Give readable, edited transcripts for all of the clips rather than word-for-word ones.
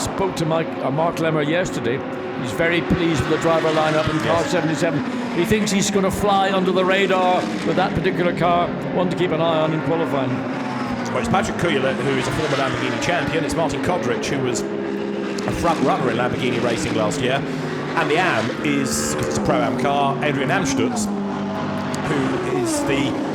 spoke to Mark Lemmer yesterday. He's very pleased with the driver lineup in car 77. He thinks he's going to fly under the radar with that particular car. One to keep an eye on in qualifying. Well, it's Patrick Couillet, who is a former Lamborghini champion. It's Martin Kodrich, who was a front runner in Lamborghini racing last year. And the AM is, because it's a Pro-Am car, Adrian Amstutz, who is the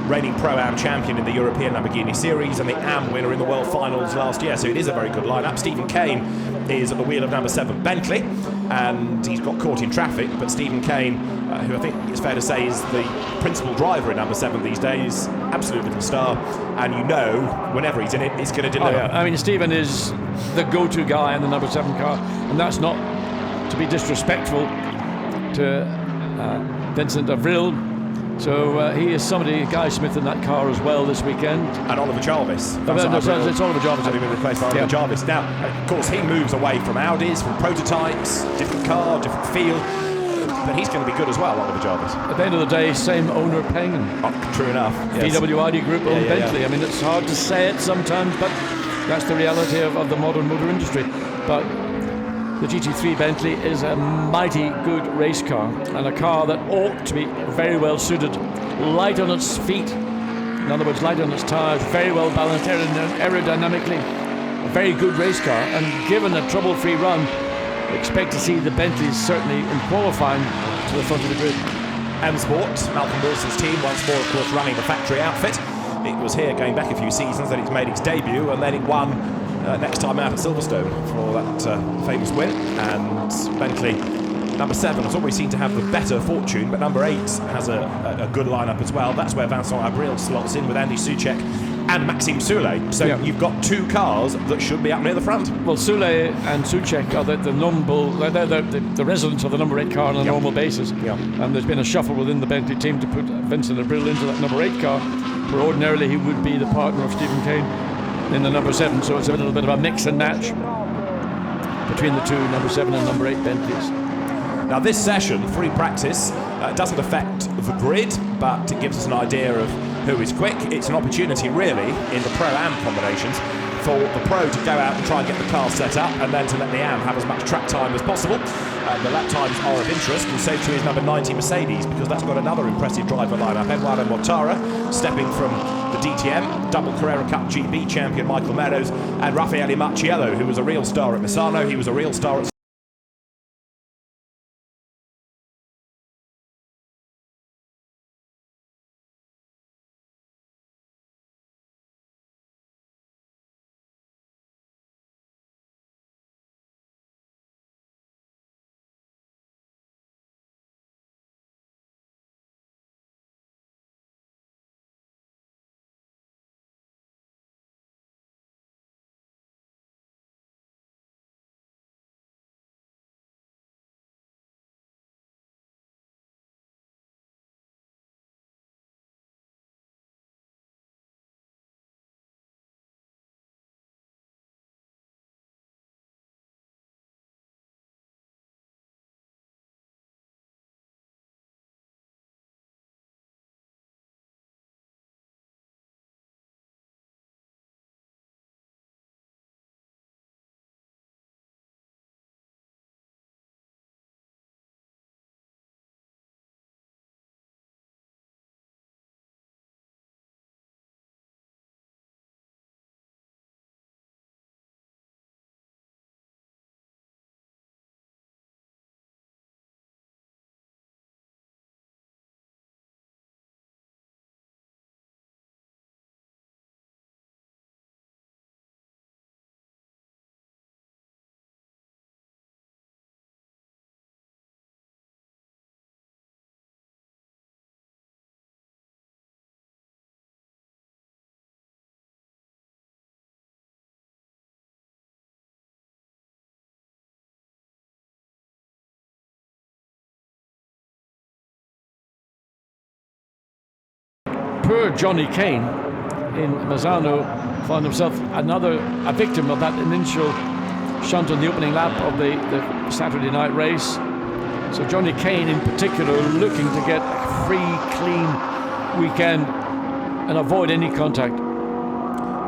reigning Pro-Am champion in the European Lamborghini Series and the AM winner in the World Finals last year. So it is a very good lineup. Stephen Kane is at the wheel of number 7 Bentley, and he's got caught in traffic. But Stephen Kane, who I think it's fair to say is the principal driver in number 7 these days, absolute little star, and you know whenever he's in it, he's going to deliver. I mean, Stephen is the go-to guy in the number 7 car, and that's not to be disrespectful to Vincent Avril. So he is somebody, Guy Smith in that car as well this weekend. And Oliver Jarvis. It's Oliver Jarvis. Having been replaced by Oliver Jarvis. Now, of course, he moves away from Audis, from prototypes, different car, different feel. But he's going to be good as well, Oliver Jarvis. At the end of the day, same owner paying him. Oh, true enough. Yes. VW Group own Bentley. Yeah. I mean, it's hard to say it sometimes, but that's the reality of the modern motor industry. But the GT3 Bentley is a mighty good race car, and a car that ought to be very well suited, light on its feet, in other words, light on its tyres, very well balanced aerodynamically, a very good race car, and given a trouble-free run, expect to see the Bentleys certainly in qualifying to the front of the grid. M Sport, Malcolm Wilson's team, once more, of course, running the factory outfit. It was here going back a few seasons that it's made its debut, and then it won next time out at Silverstone for that famous win. And Bentley, number 7, has always seemed to have the better fortune, but number 8 has a good lineup as well. That's where Vincent Avril slots in with Andy Soucek and Maxime Soulet. So you've got 2 cars that should be up near the front. Well, Soulet and Soucek are the residents of the number 8 car on a normal basis. And there's been a shuffle within the Bentley team to put Vincent Avril into that number 8 car, where ordinarily he would be the partner of Stephen Kane in the number 7. So it's a little bit of a mix and match between the 2 number 7 and number 8 Bentleys. Now this session, free practice, doesn't affect the grid, but it gives us an idea of who is quick. It's an opportunity really in the Pro-Am combinations for the Pro to go out and try and get the car set up, and then to let the Am have as much track time as possible. The lap times are of interest, and so too is number 90 Mercedes, because that's got another impressive driver lineup. Eduardo Mortara stepping from the DTM, double Carrera Cup GB champion Michael Meadows, and Raffaele Marciello, who was a real star at Misano. He was a real star at Poor Johnny Kane in Misano found himself a victim of that initial shunt on the opening lap of the Saturday night race. So Johnny Kane in particular looking to get a free, clean weekend and avoid any contact.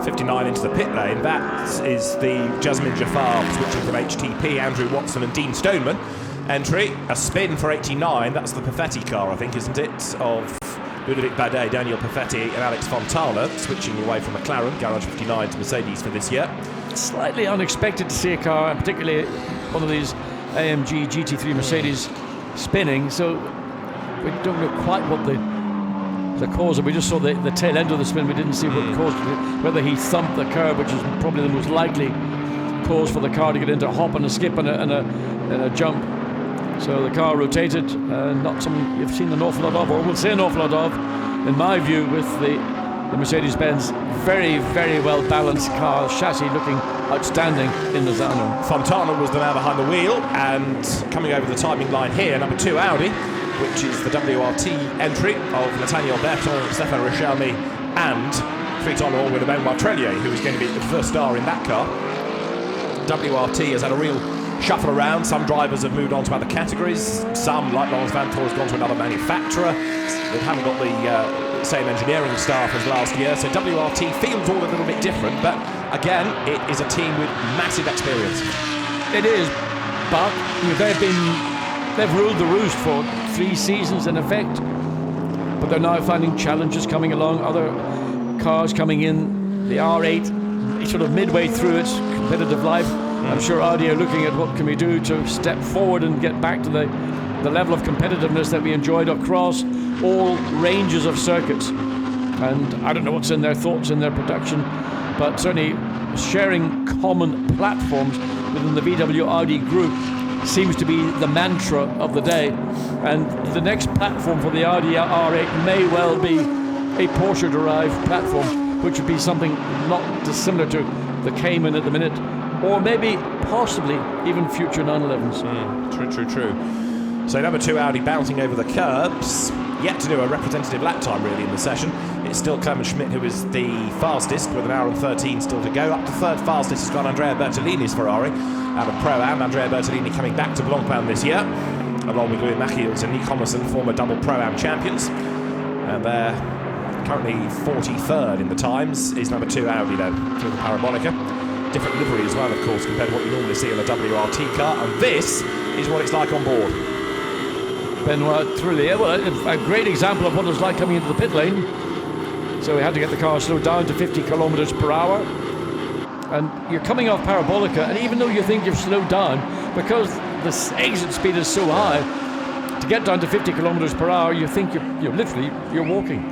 59 into the pit lane. That is the Jasmine Jafar switching from HTP, Andrew Watson and Dean Stoneman entry. A spin for 89, that's the Perfetti car, I think, isn't it? Of Ludovic Badet, Daniel Perfetti and Alex Fontana, switching away from McLaren, Garage 59 to Mercedes for this year. Slightly unexpected to see a car, particularly one of these AMG GT3 Mercedes spinning, so we don't know quite what the cause of. We just saw the tail end of the spin. We didn't see what caused it, whether he thumped the curb, which is probably the most likely cause for the car to get into a hop and a skip and a jump. So the car rotated, not something you've seen an awful lot of, or will see an awful lot of, in my view, with the Mercedes-Benz very, very well balanced car, chassis looking outstanding in the Zano. Fontana was the man behind the wheel, and coming over the timing line here, number 2 Audi, which is the WRT entry of Nathaniel Berton, Stéphane Richelmy and 3-time all-winner Ben Martrellier, who is going to be the first star in that car. WRT has had a real shuffle around. Some drivers have moved on to other categories. Some, like Lawrence Vanthoor, has gone to another manufacturer. They haven't got the same engineering staff as last year, so WRT feels all a little bit different, but again, it is a team with massive experience. It is, but they've ruled the roost for 3 seasons in effect, but they're now finding challenges coming along, other cars coming in, the R8 sort of midway through its competitive life. I'm sure Audi are looking at what can we do to step forward and get back to the level of competitiveness that we enjoyed across all ranges of circuits. And I don't know what's in their thoughts in their production, but certainly sharing common platforms within the VW Audi group seems to be the mantra of the day. And the next platform for the Audi R8 may well be a Porsche-derived platform, which would be something not dissimilar to the Cayman at the minute, or maybe, possibly, even future 911s. True. So number 2 Audi bouncing over the curbs, yet to do a representative lap time really in the session. It's still Clement Schmidt who is the fastest, with an hour and 13 still to go. Up to third fastest has gone Andrea Bertolini's Ferrari, out of Pro-Am. Andrea Bertolini coming back to Blancpain this year, along with Louis Machiels and Nick Homerson, former double Pro-Am champions. And they're currently 43rd in the times, is number 2 Audi then, through the Parabolica. Different livery as well, of course, compared to what you normally see in a WRT car, and this is what it's like on board. Benoit Trullier, well, a great example of what it's like coming into the pit lane. So we had to get the car slowed down to 50 kilometers per hour. And you're coming off Parabolica, and even though you think you've slowed down, because the exit speed is so high, to get down to 50 kilometers per hour, you think you're literally walking.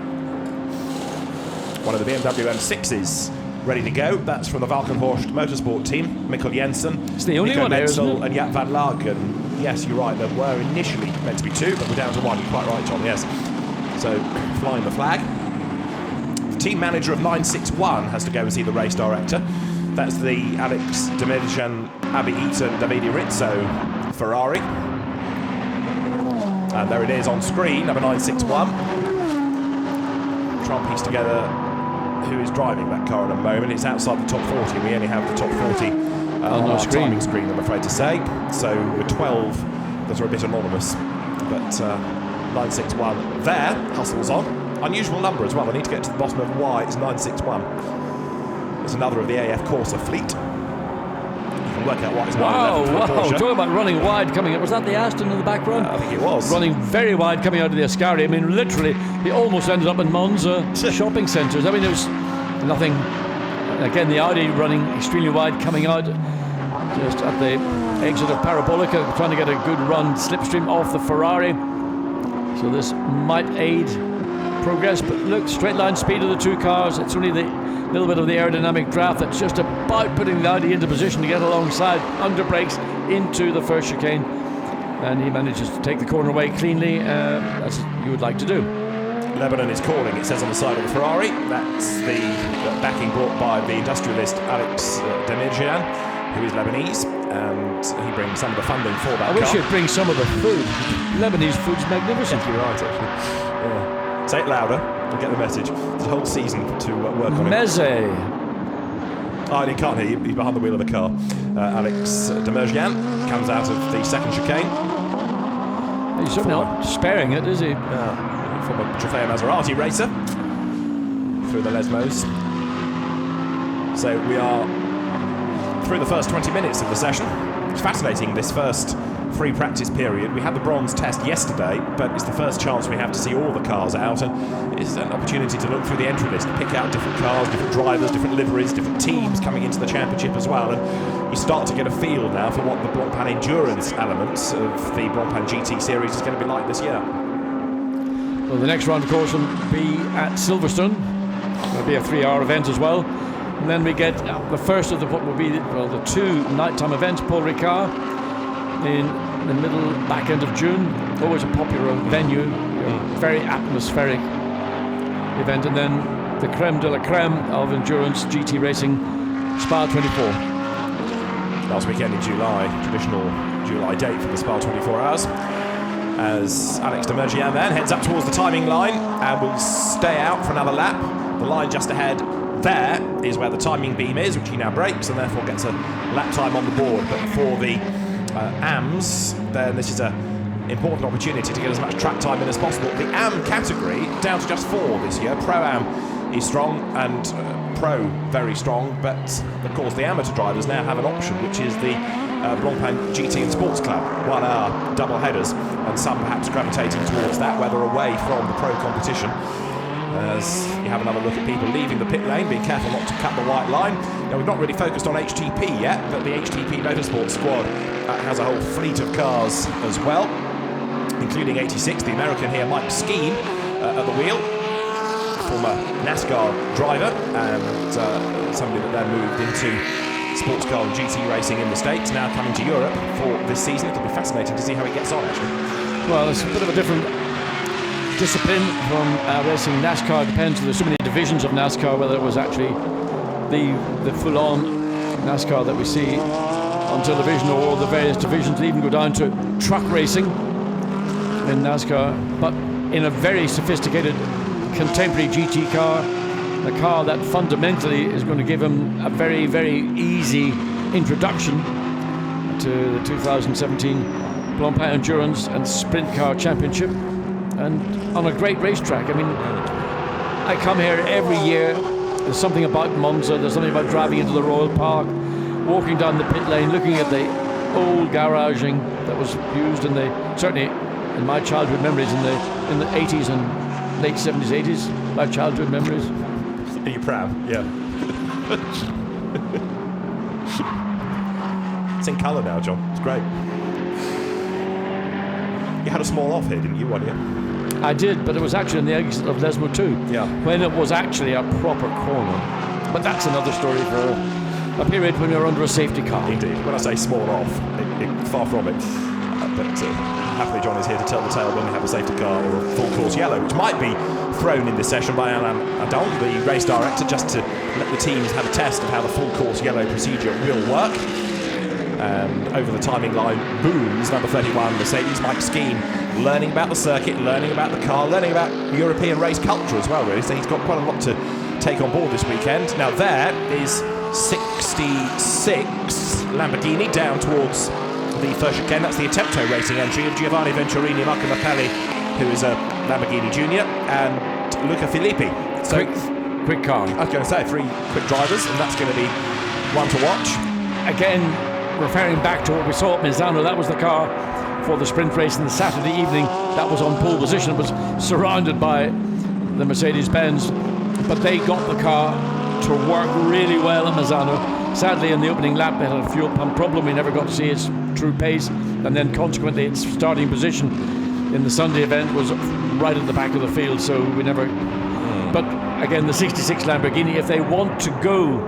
One of the BMW M6s ready to go. That's from the Valkenhorst Motorsport team. Mikkel Jensen, it's the only Nico one there, Menzel and Jaap van Laken. Yes, you're right, there were initially meant to be 2, but we're down to 1. You're quite right, John, yes. So, flying the flag. The team manager of 961 has to go and see the race director. That's the Alex Demirjian, Abby Eaton, Davide Rizzo Ferrari. And there it is on screen, number 961. Try and piece together who is driving that car in a moment. It's outside the top 40. We only have the top 40 on our timing screen, I'm afraid to say. So we're 12 that are a bit anonymous. But 961 there, hustles on. Unusual number as well. I need to get to the bottom of why it's 961. It's another of the AF Corsa fleet. You can work out why it's 911 for Porsche. Talk about running wide coming up. Was that the Aston in the back run? I think it was. Running very wide coming out of the Ascari. I mean, literally, he almost ended up in Monza shopping centres. I mean, there was nothing. Again, the Audi running extremely wide coming out just at the exit of Parabolica, trying to get a good run slipstream off the Ferrari. So this might aid progress, but look, straight line speed of the 2 cars. It's only the little bit of the aerodynamic draft that's just about putting the Audi into position to get alongside, under brakes into the first chicane, and he manages to take the corner away cleanly, as you would like to do. Lebanon is calling, it says on the side of the Ferrari. That's the backing brought by the industrialist Alex Demirjian, who is Lebanese, and he brings some of the funding for that car. I wish he'd bring some of the food. Lebanese food's magnificent. You're right, actually. Yeah. Say it louder and get the message. It's a whole season to work on it. Meze. Oh, he can't hear you. He's behind the wheel of the car. Alex Demirjian comes out of the second chicane. He's certainly not sparing it, is he? From a Trofeo Maserati racer through the Lesmos. So we are through the first 20 minutes of the session. It's fascinating, this first free practice period. We had the bronze test yesterday, but it's the first chance we have to see all the cars out, and it's an opportunity to look through the entry list, pick out different cars, different drivers, different liveries, different teams coming into the championship as well, and you start to get a feel now for what the Blancpain endurance elements of the Blancpain GT series is going to be like this year. Well, the next round, of course, will be at Silverstone. It'll be a 3-hour event as well. And then we get the first of what will be the two nighttime events, Paul Ricard, in the middle back end of June. Always a popular venue, very atmospheric event. And then the creme de la creme of endurance GT racing, Spa 24. Last weekend in July, traditional July date for the Spa 24 hours. As Alex de Mergian then heads up towards the timing line and will stay out for another lap. The line just ahead there is where the timing beam is, which he now breaks and therefore gets a lap time on the board. But for the AMs, then this is an important opportunity to get as much track time in as possible. The AM category down to just 4 this year. Pro-Am is strong and Pro very strong, but of course the amateur drivers now have an option, which is the Blancpain GT and Sports Club, 1 hour double headers, and some perhaps gravitating towards that, whether away from the pro competition. As you have another look at people leaving the pit lane, being careful not to cut the white line. Now, we've not really focused on HTP yet, but the HTP Motorsport squad has a whole fleet of cars as well, including 86, the American here, Mike Skeen, at the wheel, former NASCAR driver, and somebody that then moved into sports car and GT racing in the States, now coming to Europe for this season. It'll be fascinating to see how he gets on, actually. Well, it's a bit of a different discipline from racing NASCAR. Depends. There's so many divisions of NASCAR, whether it was actually the full-on NASCAR that we see on television, or the various divisions that even go down to truck racing in NASCAR, but in a very sophisticated contemporary GT car, a car that fundamentally is going to give him a very, very easy introduction to the 2017 Blancpain Endurance and Sprint Car Championship, and on a great racetrack. I mean, I come here every year. There's something about Monza, there's something about driving into the Royal Park, walking down the pit lane, looking at the old garaging that was used in certainly in my childhood memories in the 80s and late 70s, 80s, my childhood memories. Are you proud? Yeah. It's in colour now, John. It's great. You had a small off here, didn't you, 1 year? I did, but it was actually in the exit of Lesmo 2, when it was actually a proper corner. But that's another story for a period when you're under a safety car. Indeed. When I say small off, far from it. But happily John is here to tell the tale when we have a safety car or a full course yellow, which might be thrown in this session by Alain Adon, the race director, just to let the teams have a test of how the full course yellow procedure will work. And over the timing line booms number 31 Mercedes, Mike Skeen, learning about the circuit, learning about the car, learning about European race culture as well, really. So he's got quite a lot to take on board this weekend. Now there is 66 Lamborghini down towards the first chicane. That's the Attempto Racing entry of Giovanni Venturini, Marco Mappelli, who is a Lamborghini Junior, and Luca Filippi. So quick car. I was going to say 3 quick drivers, and that's going to be one to watch. Again, referring back to what we saw at Misano, that was the car for the sprint race on the Saturday evening. That was on pole position. It was surrounded by the Mercedes-Benz, but they got the car to work really well at Misano. Sadly, in the opening lap, they had a fuel pump problem. We never got to see its true pace, and then consequently, its starting position in the Sunday event was right at the back of the field, so we never... But again, the 66 Lamborghini, if they want to go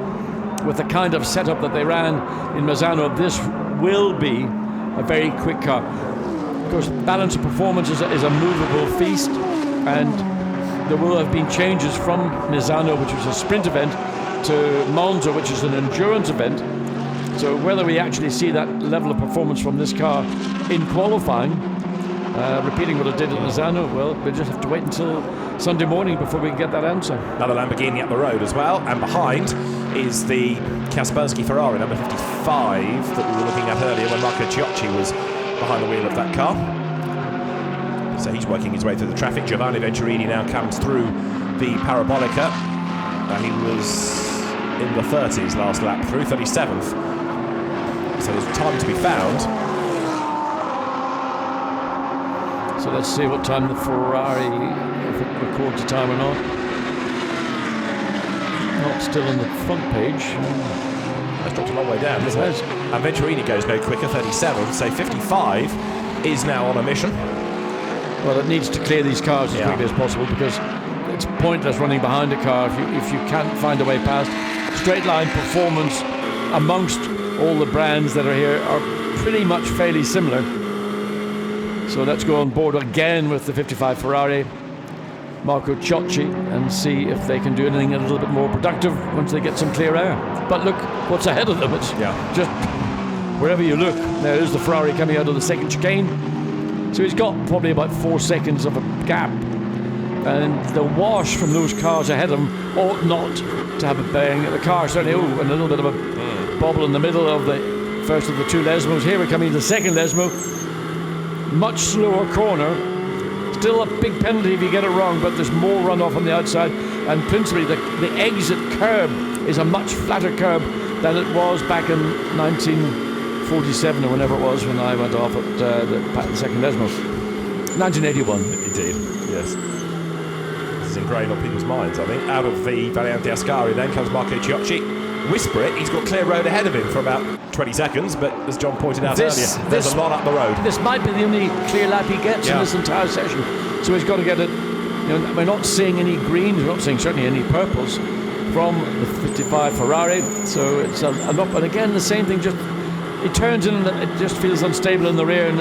with the kind of setup that they ran in Misano, this will be a very quick car. Of course, balance of performance is a movable feast, and there will have been changes from Misano, which was a sprint event, to Monza, which is an endurance event. So whether we actually see that level of performance from this car in qualifying, repeating what it did at Misano, well, we'll just have to wait until Sunday morning before we can get that answer. Another Lamborghini up the road as well, and behind is the Kaspersky Ferrari number 55 that we were looking at earlier when Marco Ciocci was behind the wheel of that car. So he's working his way through the traffic. Giovanni Venturini now comes through the Parabolica. He was in the 30s last lap through, 37th. So there's time to be found. So let's see what time the Ferrari, if it records the time or not. Not still on the front page. That's dropped a long way down, isn't it? And Venturini goes no quicker, 37. So 55 is now on a mission. Well, it needs to clear these cars as quickly as possible, because it's pointless running behind a car if you can't find a way past. Straight line performance amongst all the brands that are here are pretty much fairly similar. So let's go on board again with the 55 Ferrari, Marco Ciocci, and see if they can do anything a little bit more productive once they get some clear air. But look what's ahead of them. It's just wherever you look, there is the Ferrari coming out of the second chicane. So he's got probably about 4 seconds of a gap. And the wash from those cars ahead of him ought not to have a bearing. The car certainly, and a little bit of a bobble in the middle of the first of the two Lesmos. Here we're coming to the second Lesmo. Much slower corner. Still a big penalty if you get it wrong, but there's more runoff on the outside. And principally, the exit curb is a much flatter curb than it was back in 1947 or whenever it was when I went off at the second Lesmo. 1981. Indeed, yes. This is ingrained on people's minds, I think. Out of the Variante Ascari then comes Marco Ciocci. Whisper it, he's got clear road ahead of him for about 20 seconds, but as John pointed out earlier, there's a lot up the road. This might be the only clear lap he gets in this entire session, so he's got to get it. We're not seeing any greens, we're not seeing certainly any purples from the 55 Ferrari, so it's an up. And again, the same thing, just he turns in and it just feels unstable in the rear and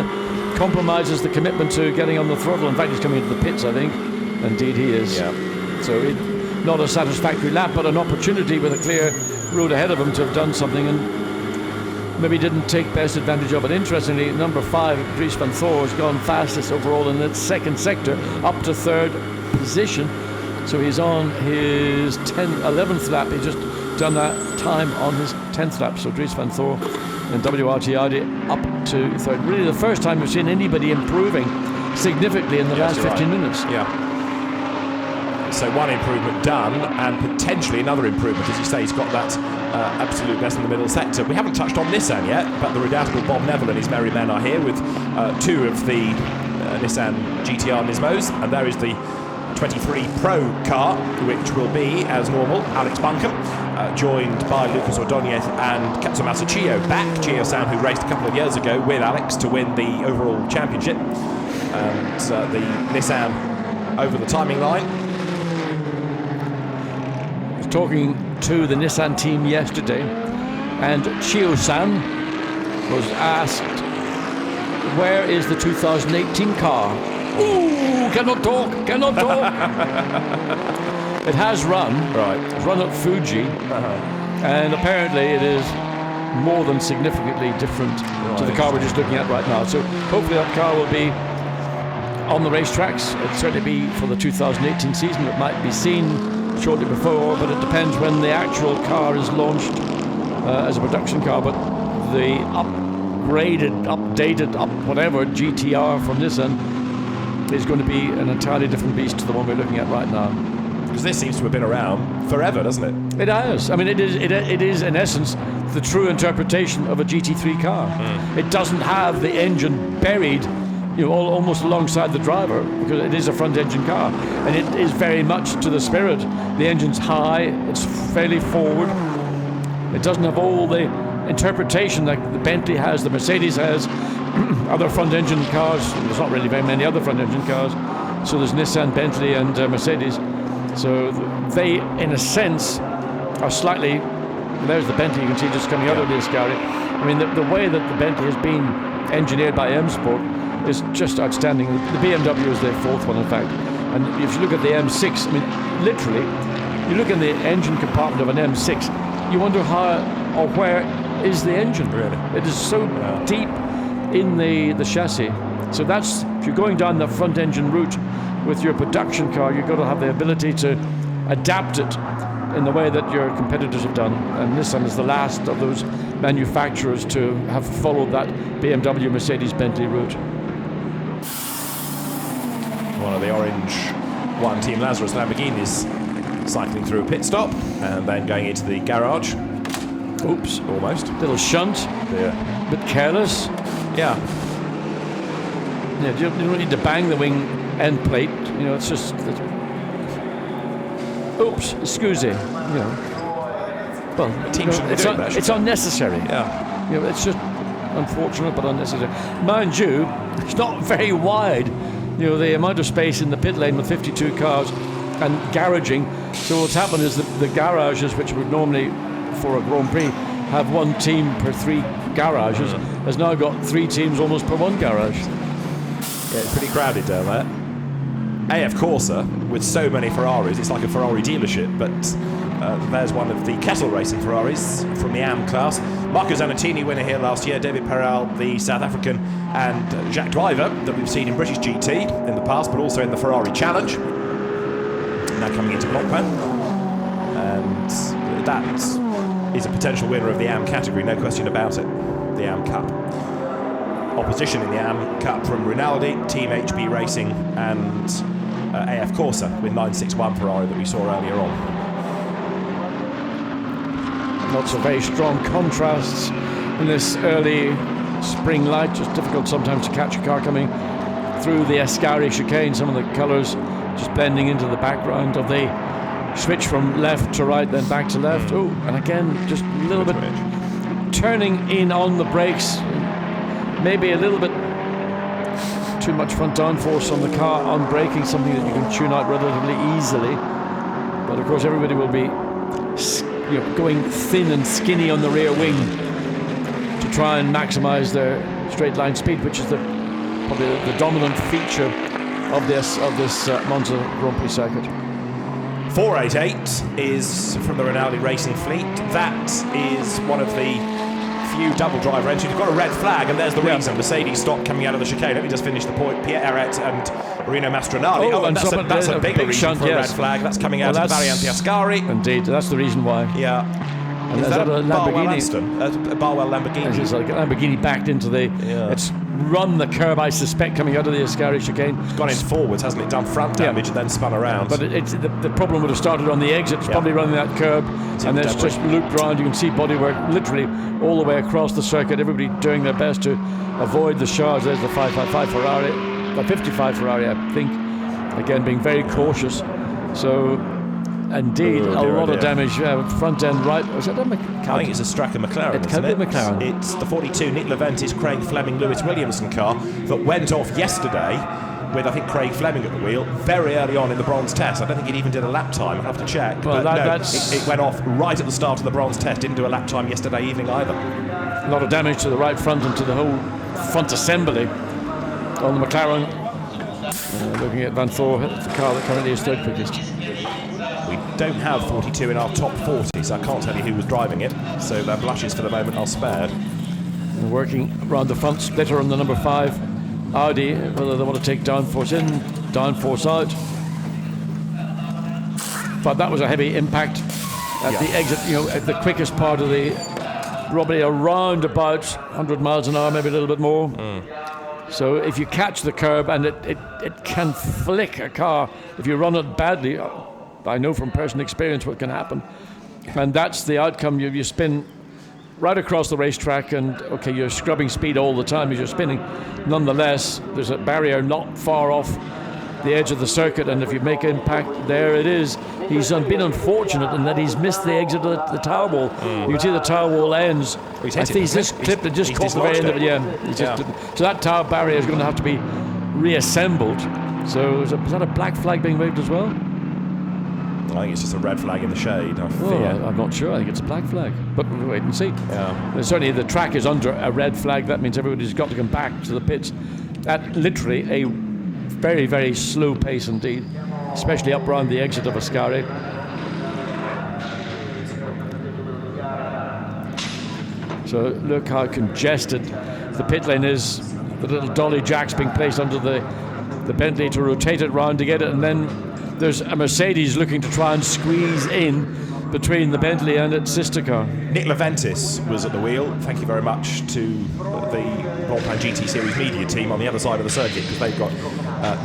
compromises the commitment to getting on the throttle. In fact, he's coming into the pits, I think. Indeed he is. Yeah. So not a satisfactory lap, but an opportunity with a clear road ahead of him to have done something, and maybe didn't take best advantage of it. Interestingly, number 5, Dries van Thor, has gone fastest overall in the second sector, up to third position. So he's on his 11th lap. He's just done that time on his 10th lap. So Dries van Thor and WRT Audi up to third. Really the first time we've seen anybody improving significantly in the last 15 minutes. Yeah. So one improvement done, and potentially another improvement. As you say, he's got that absolute best in the middle sector. We haven't touched on Nissan yet, but the redoubtable Bob Neville and his merry men are here with 2 of the Nissan GTR Nismos, and there is the 23 Pro car, which will be, as normal, Alex Buncombe, joined by Lucas Ordonez and Katsumasa Chiyo, back Chiyo-san, who raced a couple of years ago with Alex to win the overall championship, and the Nissan over the timing line. Talking to the Nissan team yesterday, and Chiyo-san was asked, where is the 2018 car? Ooh, cannot talk. It has run. Right. It's run at Fuji, and apparently it is more than significantly different to the car we're just looking at right now. So hopefully that car will be on the racetracks. It'll certainly be for the 2018 season. It might be seen shortly before, but it depends when the actual car is launched as a production car. But the updated whatever GTR from Nissan is going to be an entirely different beast to the one we're looking at right now. Because this seems to have been around forever, doesn't it? It has. I mean, it is in essence the true interpretation of a GT3 car. It doesn't have the engine buried, almost alongside the driver, because it is a front-engine car, and it is very much to the spirit. The engine's high, it's fairly forward. It doesn't have all the interpretation that the Bentley has, the Mercedes has, other front-engine cars. There's not really very many other front-engine cars. So there's Nissan, Bentley, and Mercedes. So they, in a sense, are slightly. There's the Bentley you can see just coming out of the Ascari. I mean, the way that the Bentley has been engineered by M Sport is just outstanding. The BMW is their 4th one, in fact. And if you look at the M6, I mean, literally, you look in the engine compartment of an M6, you wonder how or where is the engine. Really? It is so deep in the chassis. So that's, if you're going down the front engine route with your production car, you've got to have the ability to adapt it in the way that your competitors have done. And Nissan is the last of those manufacturers to have followed that BMW, Mercedes, Bentley route. One of the orange one Team Lazarus Lamborghinis cycling through a pit stop and then going into the garage. Oops. Almost. Little shunt. Yeah. Bit careless. Yeah. Yeah, you don't need to bang the wing end plate. It's just... oops, scusi. Well, it's unnecessary. Yeah. It's just unfortunate but unnecessary. Mind you, it's not very wide. The amount of space in the pit lane with 52 cars and garaging. So what's happened is the garages, which would normally, for a Grand Prix, have one team per 3 garages, has now got 3 teams almost per 1 garage. Yeah, it's pretty crowded down there. AF Corsa, with so many Ferraris, it's like a Ferrari dealership, but there's one of the Kettle Racing Ferraris from the AM class. Marco Zanettini, winner here last year, David Perel, the South African, and Jacques Dwyver, that we've seen in British GT in the past, but also in the Ferrari Challenge. Now coming into Blancpain. And that is a potential winner of the AM category, no question about it, the AM Cup. Opposition in the AM Cup from Rinaldi, Team HB Racing, and AF Corsa with 961 Ferrari that we saw earlier on. Lots of very strong contrasts in this early spring light. Just difficult sometimes to catch a car coming through the Ascari chicane. Some of the colours just blending into the background of the switch from left to right, then back to left. Oh, and again, just a little bit turning in on the brakes. Maybe a little bit too much front downforce on the car on braking, something that you can tune out relatively easily. But of course, everybody will be going thin and skinny on the rear wing to try and maximise their straight line speed, which is probably the dominant feature of this Monza Grand Prix circuit. 488 is from the Rinaldi Racing fleet. That is one of the few double driver entries. You've got a red flag, and there's the reason. Mercedes stopped coming out of the chicane. Let me just finish the point. Pierre Eret and Marino Mastronardi. And that's a big reason shunt, for a red flag. That's coming out of the Variante Ascari. Indeed, that's the reason why. Yeah. And is that a Lamborghini? A Barwell Lamborghini. It's like a Lamborghini backed into the... Yeah. It's run the curb, I suspect, coming out of the Ascari chicane. It's gone in forwards, hasn't it? Done front damage and then spun around. But the problem would have started on the exit. It's probably running that curb, and then it's just looped around. You can see bodywork literally all the way across the circuit. Everybody doing their best to avoid the charge. There's the 555 Ferrari, the 55 Ferrari, I think. Again, being very cautious. So... Indeed, a lot of damage. Front end right. Was that I think it's a Strachan McLaren. It can be McLaren. It's the 42 Nick Leventis, Craig Fleming, Lewis Williamson car that went off yesterday with, I think, Craig Fleming at the wheel very early on in the bronze test. I don't think it even did a lap time. I'll have to check. Well, but it went off right at the start of the bronze test. Didn't do a lap time yesterday evening either. A lot of damage to the right front and to the whole front assembly on the McLaren. Looking at Van Thor, the car that currently is third quickest. We don't have 42 in our top 40, so I can't tell you who was driving it. So their blushes for the moment are spared. And working around the front splitter on the number 5 Audi, whether they want to take downforce in, downforce out. But that was a heavy impact at the exit, at the quickest part of the, probably around about 100 miles an hour, maybe a little bit more. So if you catch the curb, and it can flick a car if you run it badly. I know from personal experience what can happen, and that's the outcome. You spin right across the racetrack, and okay, you're scrubbing speed all the time as you're spinning. Nonetheless, there's a barrier not far off the edge of the circuit, and if you make impact, there it is. He's been unfortunate in that he's missed the exit of the tire wall. You can see the tire wall ends. I think he's just clipped it, just caught the very end of it. So that tire barrier is going to have to be reassembled. So is that a black flag being waved as well? I think it's just a red flag in the shade. I'm not sure. I think it's a black flag. But we'll wait and see. Certainly the track is under a red flag. That means everybody's got to come back to the pits at literally a very, very slow pace indeed, especially up around the exit of Ascari. So look how congested the pit lane is. The little dolly jacks being placed under the Bentley to rotate it round to get it, and then there's a Mercedes looking to try and squeeze in between the Bentley and its sister car. Nick Leventis was at the wheel. Thank you very much to the Blancpain GT Series media team on the other side of the circuit, because they've got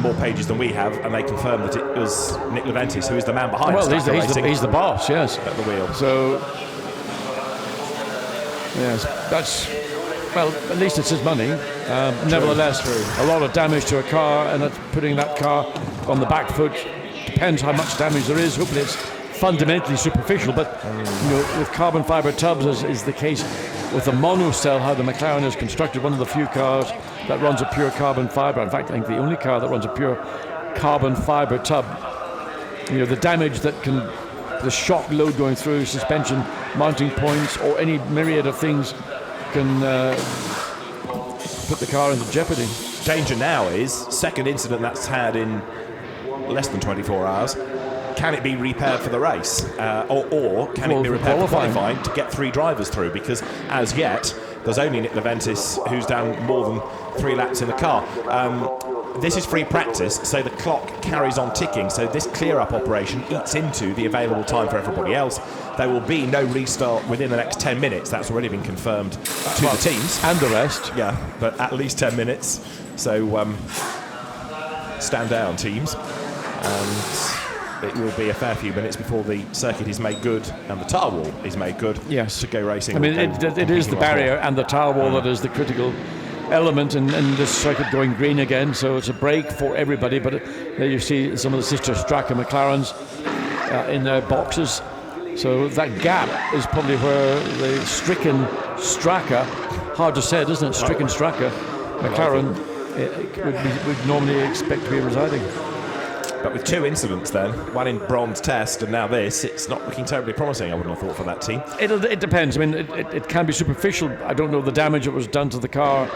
more pages than we have, and they confirmed that it was Nick Leventis who is the man behind. Well, he's the boss, yes, at the wheel. So, yes, that's, well, at least it's his money. Nevertheless, a lot of damage to a car, and that's putting that car on the back foot. Depends how much damage there is. Hopefully it's fundamentally superficial, but with carbon fibre tubs, as is the case with the monocell, how the McLaren is constructed, one of the few cars that runs a pure carbon fibre. In fact, I think the only car that runs a pure carbon fibre tub. The damage that the shock load going through suspension, mounting points, or any myriad of things can put the car into jeopardy. Danger now is second incident that's had in less than 24 hours. Can it be repaired for the race, or can it be repaired for qualifying to get 3 drivers through? Because as yet, there's only Nick Leventis who's done more than 3 laps in the car. This is free practice, so the clock carries on ticking. So this clear-up operation eats into the available time for everybody else. There will be no restart within the next 10 minutes. That's already been confirmed to the teams. And the rest. Yeah, but at least 10 minutes. So stand down, teams. And it will be a fair few minutes before the circuit is made good and the tyre wall is made good to go racing. I mean, it is the barrier and the tyre wall that is the critical element in this circuit going green again, so it's a break for everybody. But there you see some of the sister Straka McLarens in their boxes, so that gap is probably where the stricken Straka, hard to say, isn't it, stricken Straka McLaren would normally expect to be residing. But with 2 incidents then, one in bronze test and now this, it's not looking terribly promising, I wouldn't have thought, for that team. It depends. I mean, it can be superficial. I don't know the damage that was done to the car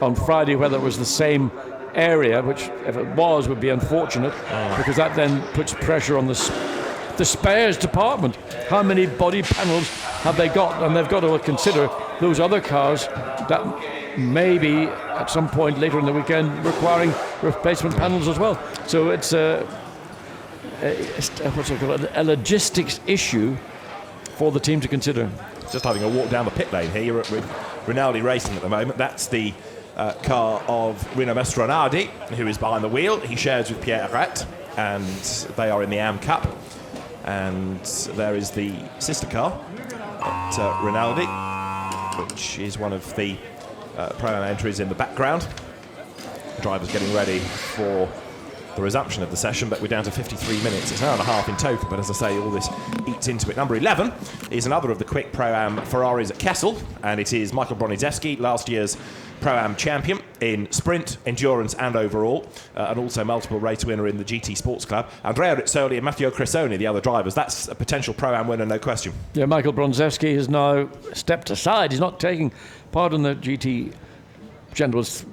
on Friday, whether it was the same area, which if it was would be unfortunate, because that then puts pressure on the spares department. How many body panels have they got? And they've got to consider those other cars that maybe at some point later in the weekend requiring replacement panels as well. So it's a logistics issue for the team to consider. Just having a walk down the pit lane here. You're with Rinaldi Racing at the moment. That's the car of Rino Mastronardi, who is behind the wheel. He shares with Pierre Arret, and they are in the AM Cup. And there is the sister car at Rinaldi, which is one of the Pro-Am entries in the background. The drivers getting ready for the resumption of the session, but we're down to 53 minutes. It's an hour and a half in total, but as I say, all this eats into it. Number 11 is another of the quick Pro-Am Ferraris at Kessel, and it is Michael Broniszewski, last year's Pro-Am champion in sprint, endurance and overall, and also multiple race winner in the GT Sports Club. Andrea Rizzoli and Matteo Cressoni, the other drivers. That's a potential Pro-Am winner, no question. Yeah, Michael Broniszewski has now stepped aside. He's not taking part in the GT Generals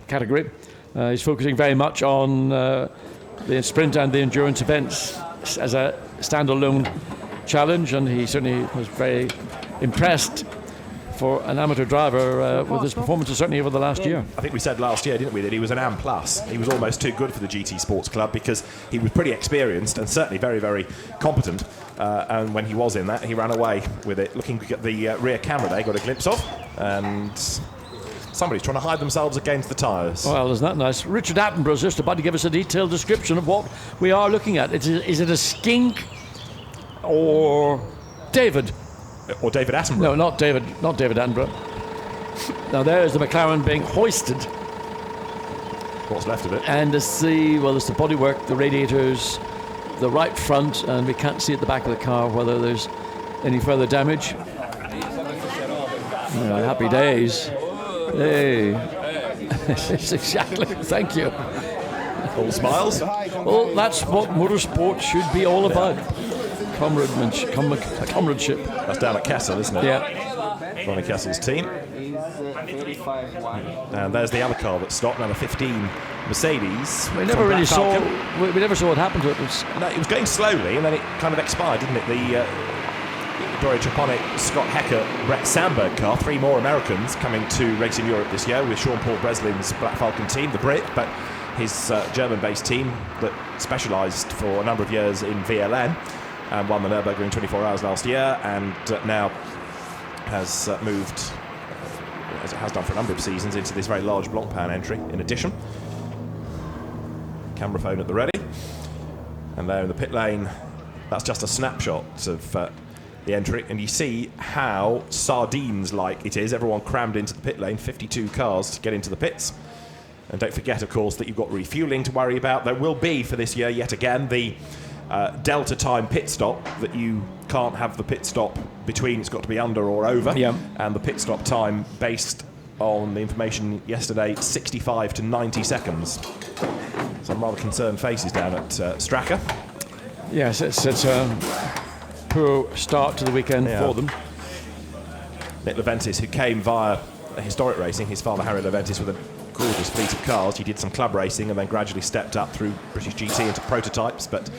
category. He's focusing very much on the sprint and the endurance events as a standalone challenge, and he certainly was very impressed for an amateur driver with his performances, certainly over the last year. I think we said last year, didn't we, that he was an AM+. He was almost too good for the GT Sports Club because he was pretty experienced and certainly very, very competent. And when he was in that, he ran away with it. Looking at the rear camera they got a glimpse of, and somebody's trying to hide themselves against the tyres. Well, isn't that nice? Richard Attenborough's just about to give us a detailed description of what we are looking at. Is it a skink or David? Or David Attenborough? No, not David Attenborough. Now there's the McLaren being hoisted. What's left of it? And it's the bodywork, the radiators, the right front, and we can't see at the back of the car whether there's any further damage. Happy days. Hey. It's exactly, thank you. All smiles? Well, that's what motorsport should be all about. Comradeship. That's down at Kessel, isn't it? Yeah. Ronnie Kessel's team. And there's the other car that stopped, number 15 Mercedes. We never really saw what happened to it. It was going slowly, and then it kind of expired, didn't it? The Dory Traponic, Scott Hecker, Brett Sandberg car. 3 more Americans coming to Racing Europe this year with Sean Paul Breslin's Black Falcon team, the Brit, but his German-based team that specialised for a number of years in VLN. and won the Nürburgring 24 Hours last year, and now has moved, as it has done for a number of seasons, into this very large Blancpain entry in addition. Camera phone at the ready. And there in the pit lane, that's just a snapshot of the entry, and you see how sardines-like it is. Everyone crammed into the pit lane, 52 cars to get into the pits. And don't forget, of course, that you've got refuelling to worry about. There will be, for this year, yet again, the Delta time pit stop, that you can't have the pit stop between. It's got to be under or over. Yeah. And the pit stop time, based on the information yesterday, 65 to 90 seconds. Some rather concerned faces down at Straka. Yes, it's a poor start to the weekend for them. Nick Leventis, who came via historic racing, his father Harry Leventis, with a gorgeous fleet of cars. He did some club racing and then gradually stepped up through British GT into prototypes, but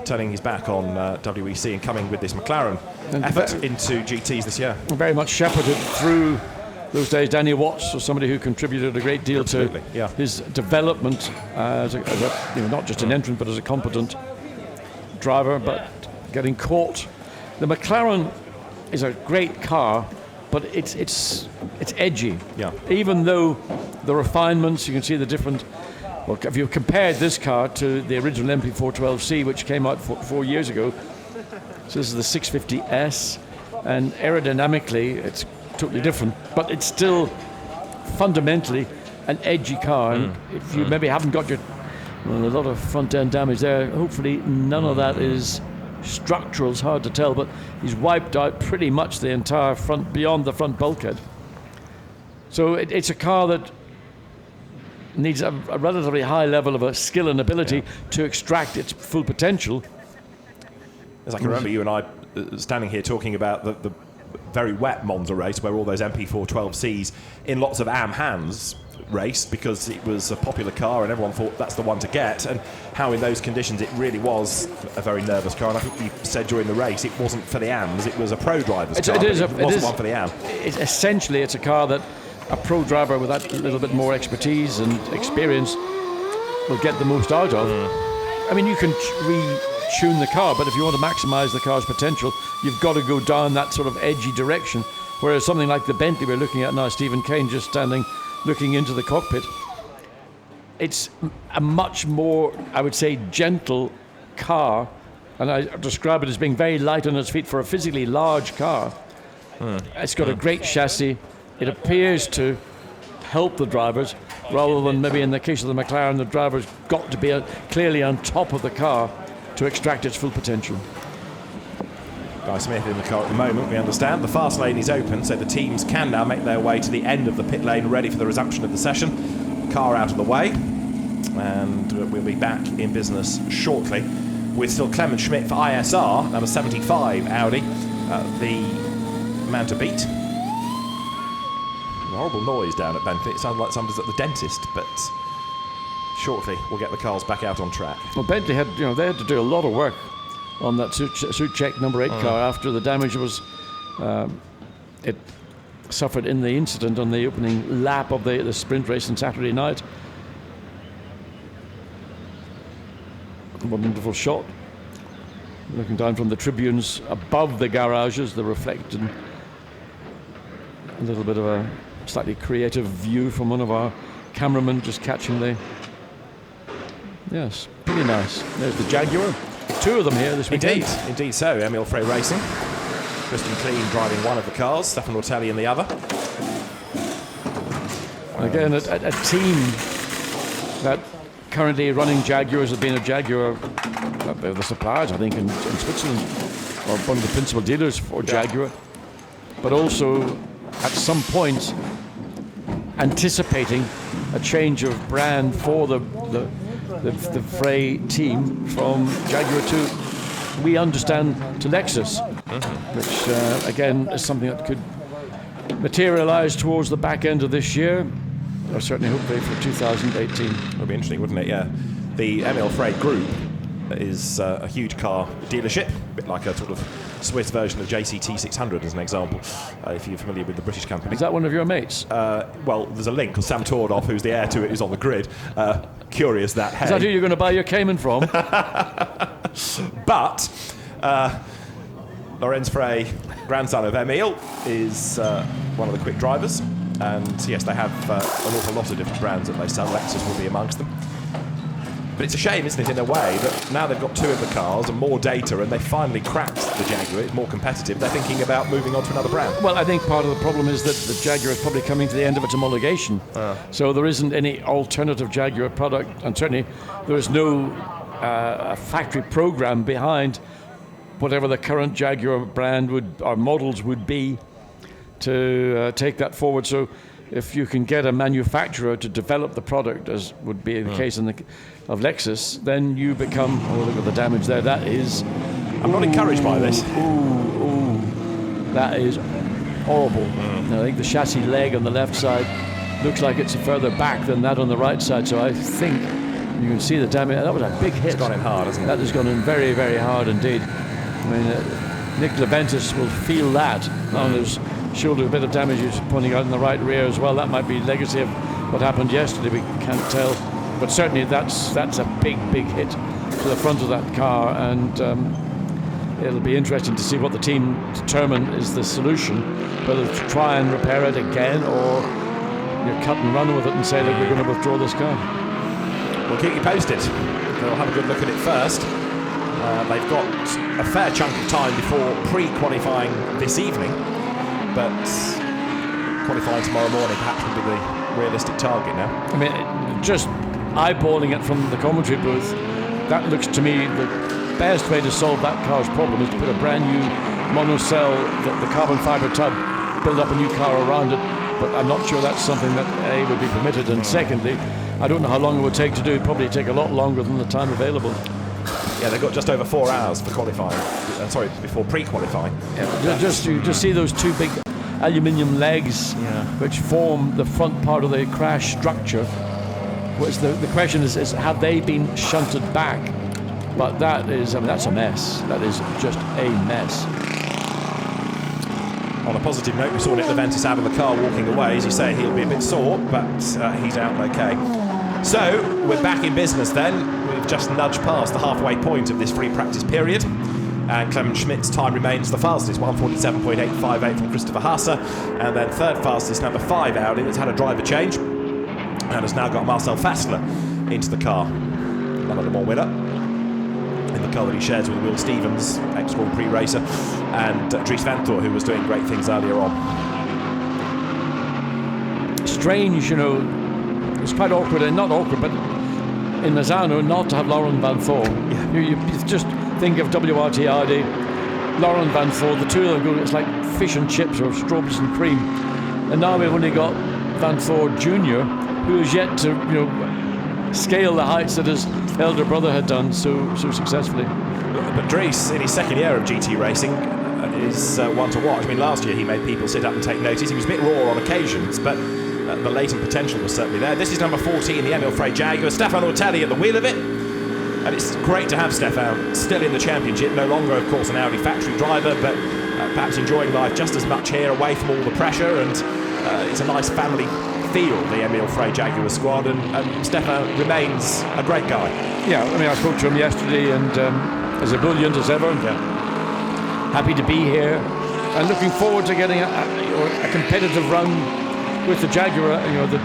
turning his back on WEC and coming with this McLaren effort into GTs this year. Very much shepherded through those days. Danny Watts was somebody who contributed a great deal to his development as a not just an entrant, but as a competent driver, but getting caught. The McLaren is a great car, but it's edgy. Yeah. Even though the refinements, you can see the different. Well, if you compared this car to the original MP412C, which came out 4 years ago, so this is the 650S, and aerodynamically it's totally different, but it's still fundamentally an edgy car. And if you maybe haven't got a lot of front end damage there, hopefully none of that is structural. It's hard to tell, but he's wiped out pretty much the entire front, beyond the front bulkhead. So it's a car that needs a relatively high level of skill and ability to extract its full potential. As I can remember you and I standing here talking about the very wet Monza race, where all those MP412Cs in lots of AM hands raced, because it was a popular car and everyone thought that's the one to get, and how in those conditions it really was a very nervous car. And I think you said during the race it wasn't for the AMs, it was a pro driver's car. It wasn't one for the AM. Essentially, it's a car that a pro driver with that little bit more expertise and experience will get the most out of. I mean, you can retune the car, but if you want to maximise the car's potential, you've got to go down that sort of edgy direction. Whereas something like the Bentley we're looking at now, Stephen Kane just standing looking into the cockpit, it's a much more, I would say, gentle car, and I describe it as being very light on its feet for a physically large car. It's got a great chassis. It appears to help the drivers, rather than maybe in the case of the McLaren, the driver's got to be clearly on top of the car to extract its full potential. Guy Smith in the car at the moment, we understand. The fast lane is open, so the teams can now make their way to the end of the pit lane, ready for the resumption of the session. Car out of the way, and we'll be back in business shortly with still Clement Schmidt for ISR, number 75 Audi, the man to beat. A horrible noise down at Bentley. It sounds like somebody's at the dentist, but shortly we'll get the cars back out on track. Well, Bentley had, they had to do a lot of work on that Suchek number 8 car after the damage was it suffered in the incident on the opening lap of the sprint race on Saturday night. Wonderful shot, looking down from the tribunes above the garages, the reflected, a little bit of a slightly creative view from one of our cameramen, just catching the. Yes, pretty nice. There's the Jaguar. 2 of them here this weekend. Indeed so. Emile Frey Racing. Christian Kleen driving one of the cars, Stefan Ortelli in the other. Again, a team that currently running Jaguars have been a Jaguar, they're the suppliers, I think, in Switzerland, or one of the principal dealers for Jaguar, but also at some point anticipating a change of brand for the Frey team from Jaguar to, we understand, to Lexus, which again is something that could materialise towards the back end of this year, or certainly hopefully for 2018. It would be interesting, wouldn't it? Yeah. The Emile Frey Group is a huge car dealership, a bit like a sort of Swiss version of JCT 600 as an example, if you're familiar with the British company. Is that one of your mates? Well, there's a link, because Sam Tordoff, who's the heir to it, is on the grid. Curious that, hey. Is that who you're going to buy your Cayman from? But Lorenz Frey, grandson of Emil, is one of the quick drivers. And yes, they have an awful lot of different brands that they sell. Lexus will be amongst them. But it's a shame, isn't it, in a way, that now they've got two of the cars and more data and they finally cracked the Jaguar, it's more competitive, they're thinking about moving on to another brand. Well, I think part of the problem is that the Jaguar is probably coming to the end of its homologation. So there isn't any alternative Jaguar product, and certainly there is no factory program behind whatever the current Jaguar brand or models would be to take that forward. So if you can get a manufacturer to develop the product, as would be the case of Lexus, then you become, look at the damage there, that is... I'm not encouraged by this. That is horrible. I think the chassis leg on the left side looks like it's further back than that on the right side, so I think you can see the damage. That was a big hit. It's gone in hard, hasn't it? That has gone in very, very hard indeed. I mean, Nick Leventis will feel that on his shoulder. A bit of damage is pointing out in the right rear as well. That might be legacy of what happened yesterday. We can't tell, but certainly that's a big hit to the front of that car, and it'll be interesting to see what the team determine is the solution, whether to try and repair it again or you cut and run with it and say that we're going to withdraw this car. We'll keep you posted. We'll have a good look at it first. They've got a fair chunk of time before pre-qualifying this evening, but qualifying tomorrow morning perhaps will be the realistic target now. I mean, just eyeballing it from the commentary booth, that looks to me the best way to solve that car's problem is to put a brand new monocell, the carbon fibre tub, build up a new car around it, but I'm not sure that's something that A, would be permitted, and secondly, I don't know how long it would take to do. It'd probably take a lot longer than the time available. Yeah, they've got just over 4 hours for qualifying. Before pre-qualifying. Yeah, you just see those two big aluminium legs, which form the front part of the crash structure. Which the question is have they been shunted back? But that is, that's a mess. That is just a mess. On a positive note, we saw Nick Leventis out of the car walking away. As you say, he'll be a bit sore, but he's out okay. So, we're back in business then. We've just nudged past the halfway point of this free practice period. And Clement Schmidt's time remains the fastest, 1:47.858 from Christopher Haase. And then third fastest, number 5 Audi, that's had a driver change. And has now got Marcel Fassler into the car. Another Le Mans winner. In the car that he shares with Will Stevens, ex-Grand Prix racer, and Dries Vanthoor, who was doing great things earlier on. Strange, it's quite awkward, and not awkward, but in Misano, not to have Laurent Vanthoor. Yeah. You just think of WRT Audi, Laurent Vanthoor, the two of them go, it's like fish and chips or strawberries and cream. And now we've only got Vanthoor Jr., who is yet to, scale the heights that his elder brother had done so successfully. But Dries, in his second year of GT racing, is one to watch. I mean, last year he made people sit up and take notice. He was a bit raw on occasions, but the latent potential was certainly there. This is number 14, the Emil Frey Jaguar. Stefano Ortelli at the wheel of it. And it's great to have Stefan still in the championship. No longer, of course, an Audi factory driver, but perhaps enjoying life just as much here, away from all the pressure. And it's a nice family feel, the Emil Frey Jaguar squad, and Stefan remains a great guy. Yeah, I spoke to him yesterday, and as ebullient as ever. Yeah. Happy to be here, and looking forward to getting a competitive run with the Jaguar.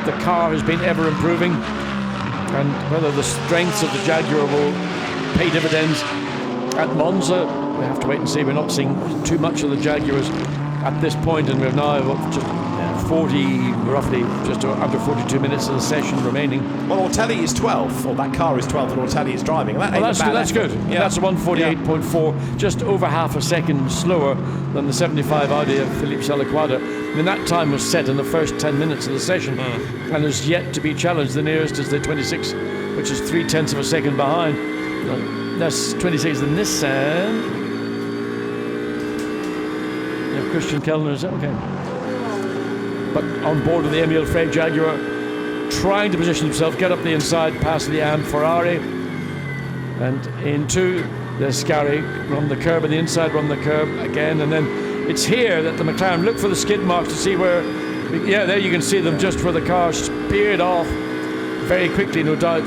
The car has been ever improving, and whether the strengths of the Jaguar will pay dividends at Monza, we have to wait and see. We're not seeing too much of the Jaguars at this point, and we're now just 40, roughly, just under 42 minutes of the session remaining. Well, Ortelli is 12th, or that car is 12th, and Ortelli is driving. That's good. Yeah. That's a 1:48.4, just over half a second slower than the 75 Audi of Philippe Salaquada. I mean, that time was set in the first 10 minutes of the session, and is yet to be challenged. The nearest is the 26, which is 0.3 of a second behind. That's 26, the Nissan. Yeah, Christian Kellner's okay. But on board of the Emil Frey Jaguar, trying to position himself, get up the inside past the Am Ferrari, and into the Scari, run the curb, and the inside run the curb again, and then it's here that the McLaren look for the skid marks to see where, there you can see them just where the car speared off very quickly, no doubt,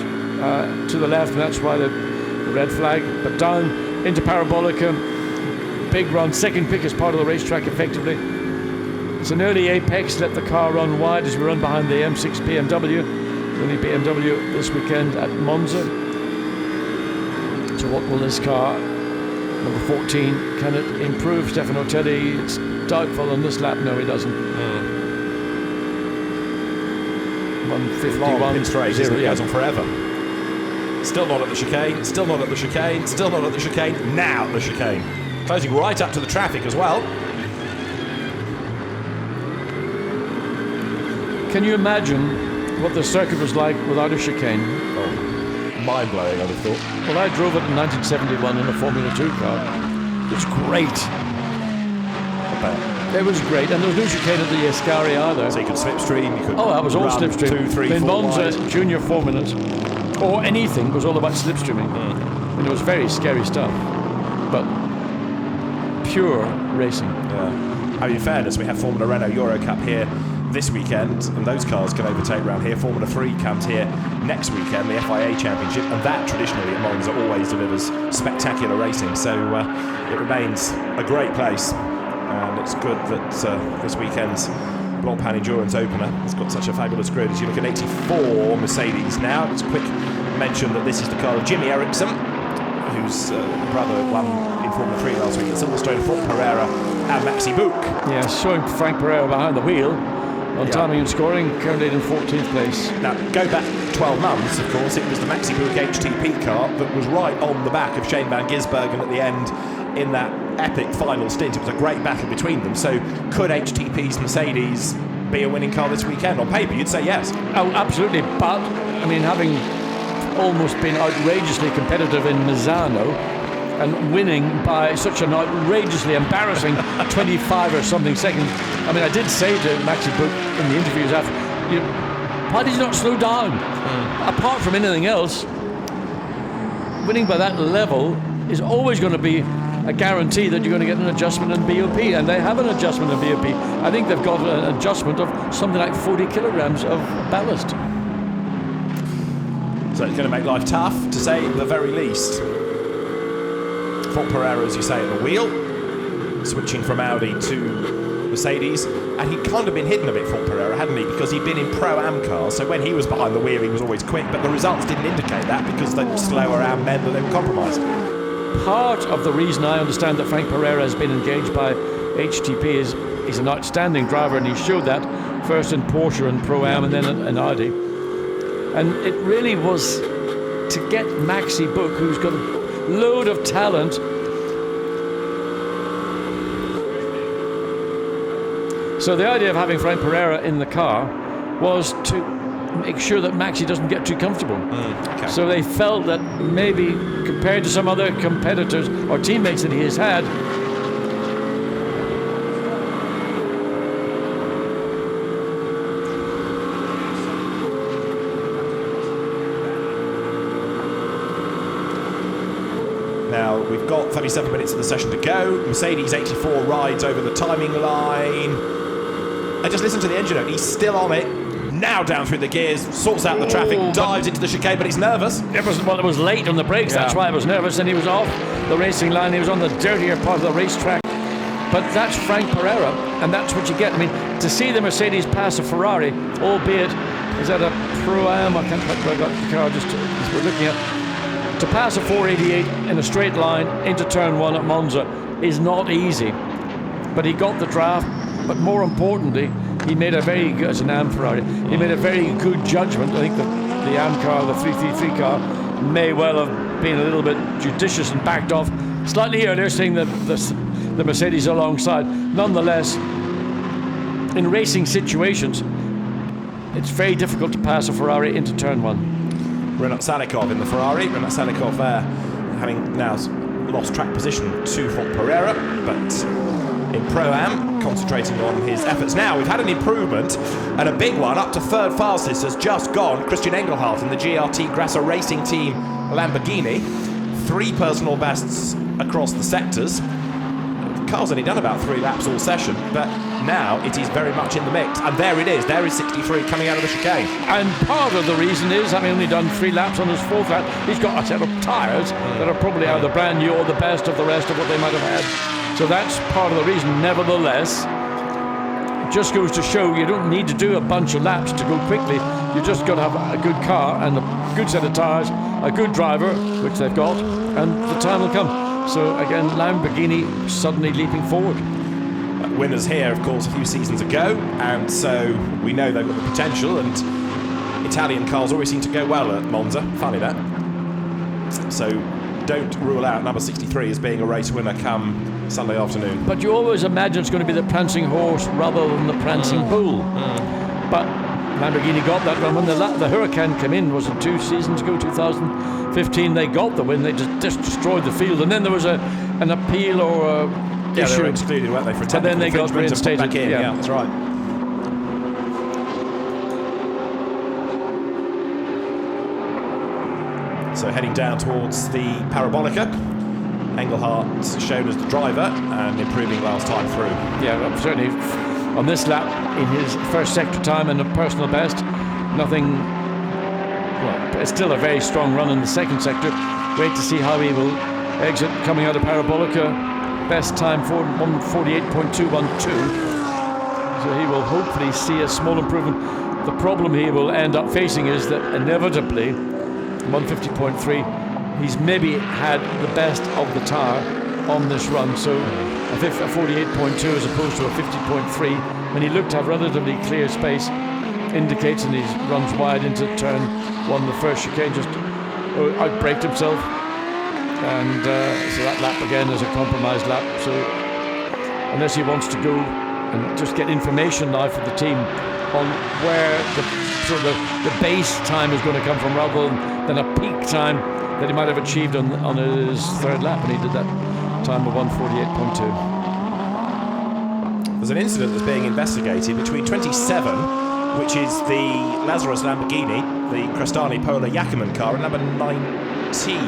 to the left, and that's why the red flag. But down into Parabolica, big run, second pick as part of the racetrack effectively. It's an early apex, let the car run wide as we run behind the M6 BMW. The only BMW this weekend at Monza. So what will this car, number 14, can it improve Stefano Telli? It's doubtful on this lap. No, he doesn't. 151. Long straight, isn't it? Yeah. Goes on forever. Still not at the chicane, still not at the chicane, still not at the chicane, now at the chicane. Closing right up to the traffic as well. Can you imagine what the circuit was like without a chicane? Oh, mind-blowing, I'd have thought. Well, I drove it in 1971 in a Formula 2 car. It's great. It was great, and there was no chicane at the Ascari either. So you could slipstream, you could that was all slipstream. 2, 3, 4 Monza wide. junior formulas, or anything, was all about slipstreaming. And it was very scary stuff, but pure racing. Yeah. I mean, in fairness, we have Formula Renault Euro Cup here this weekend, and those cars can overtake around here. Formula 3 comes here next weekend, the FIA Championship, and that traditionally at Monza always delivers spectacular racing. So it remains a great place, and it's good that this weekend's Blancpain Endurance Opener has got such a fabulous grid. As you look at 84 Mercedes now, it's a quick mention that this is the car of Jimmy Eriksson, whose brother won in Formula 3 last week at Silverstone, Frank Pereira and Maxi Buch. Yeah, showing Frank Pereira behind the wheel on timing and scoring, currently in 14th place. Now, go back 12 months, of course, it was the Maxi Buch HTP car that was right on the back of Shane van Gisbergen at the end in that epic final stint. It was a great battle between them. So could HTP's Mercedes be a winning car this weekend? On paper, you'd say yes. Oh, absolutely. But, I mean, having almost been outrageously competitive in Misano and winning by such an outrageously embarrassing 25 or something seconds. I mean, I did say to Maxi Buch in the interviews after, why did you not slow down? Apart from anything else, winning by that level is always going to be a guarantee that you're going to get an adjustment in BOP, and they have an adjustment in BOP. I think they've got an adjustment of something like 40 kilograms of ballast. So it's going to make life tough, to say the very least. Frank Pereira, as you say, at the wheel, switching from Audi to Mercedes, and he'd kind of been hidden a bit, Frank Pereira, hadn't he? Because he'd been in Pro-Am cars, so when he was behind the wheel, he was always quick, but the results didn't indicate that because the slower Am meant that they were compromised. Part of the reason I understand that Frank Pereira has been engaged by HTP is he's an outstanding driver, and he showed that first in Porsche and Pro-Am and then in Audi. And it really was to get Maxi Buch, who's got a load of talent. So the idea of having Frank Pereira in the car was to make sure that Maxi doesn't get too comfortable. Okay. So they felt that maybe compared to some other competitors or teammates that he has had, Now, we've got 37 minutes of the session to go. Mercedes 84 rides over the timing line. And just listen to the engine note. He's still on it. Now down through the gears, sorts out the traffic, dives into the chicane, but he's nervous. it was late on the brakes. That's why I was nervous, and he was off the racing line. He was on the dirtier part of the racetrack. But that's Frank Pereira, and that's what you get. I mean, to see the Mercedes pass a Ferrari, albeit is that a Pro-Am? I can't quite remember. I got the car just as we're looking at. To pass a 488 in a straight line into turn one at Monza is not easy. But he got the draft, but more importantly, he made a very good, as an Am Ferrari, he made a very good judgment. I think the Am car, the 333 car, may well have been a little bit judicious and backed off slightly earlier, seeing the Mercedes alongside. Nonetheless, in racing situations, it's very difficult to pass a Ferrari into turn one. Renat Salikov in the Ferrari. Renat Salikov there, having now lost track position to Frank Pereira, but in Pro-Am, concentrating on his efforts. Now, we've had an improvement, and a big one, up to third fastest, has just gone. Christian Engelhardt in the GRT Grasser Racing Team Lamborghini. 3 personal bests across the sectors. The car's only done about 3 laps all session, but now it is very much in the mix. And there it is. There is 63 coming out of the chicane. And part of the reason is, having only done 3 laps on his 4th lap, he's got a set of tyres that are probably either brand new or the best of the rest of what they might have had. So that's part of the reason. Nevertheless, it just goes to show you don't need to do a bunch of laps to go quickly. You just got to have a good car and a good set of tyres, a good driver, which they've got, and the time will come. So again, Lamborghini suddenly leaping forward. Winners here, of course, a few seasons ago, and so we know they've got the potential, and Italian cars always seem to go well at Monza. Funny that. So don't rule out number 63 as being a race winner come Sunday afternoon. But you always imagine it's going to be the prancing horse rather than the prancing bull. But Lamborghini got that one. When the Huracan came in, was it 2 seasons ago, 2015, they got the win. They just destroyed the field. And then there was an appeal or a issue. They were excluded, weren't they, for But then they got reinstated. Back in. Yeah, that's right. So heading down towards the Parabolica. Engelhardt shown as the driver and improving last time through. Yeah, certainly on this lap in his first sector time and a personal best. Nothing. Well, it's still a very strong run in the second sector. Wait to see how he will exit coming out of Parabolica. Best time for 1:48.212. So he will hopefully see a small improvement. The problem he will end up facing is that inevitably 150.3, he's maybe had the best of the tire on this run. So a 48.2 as opposed to a 50.3, when he looked to have relatively clear space, indicates, and he runs wide into turn one, the first chicane, just outbraked himself. And so that lap again is a compromised lap. So unless he wants to go and just get information now for the team on where the base time is going to come from, rather than a peak time that he might have achieved on his third lap, and he did that time of 1:48.2. There's an incident that's being investigated between 27, which is the Lazarus Lamborghini, the Crestani Polar Yakiman car, and number 19,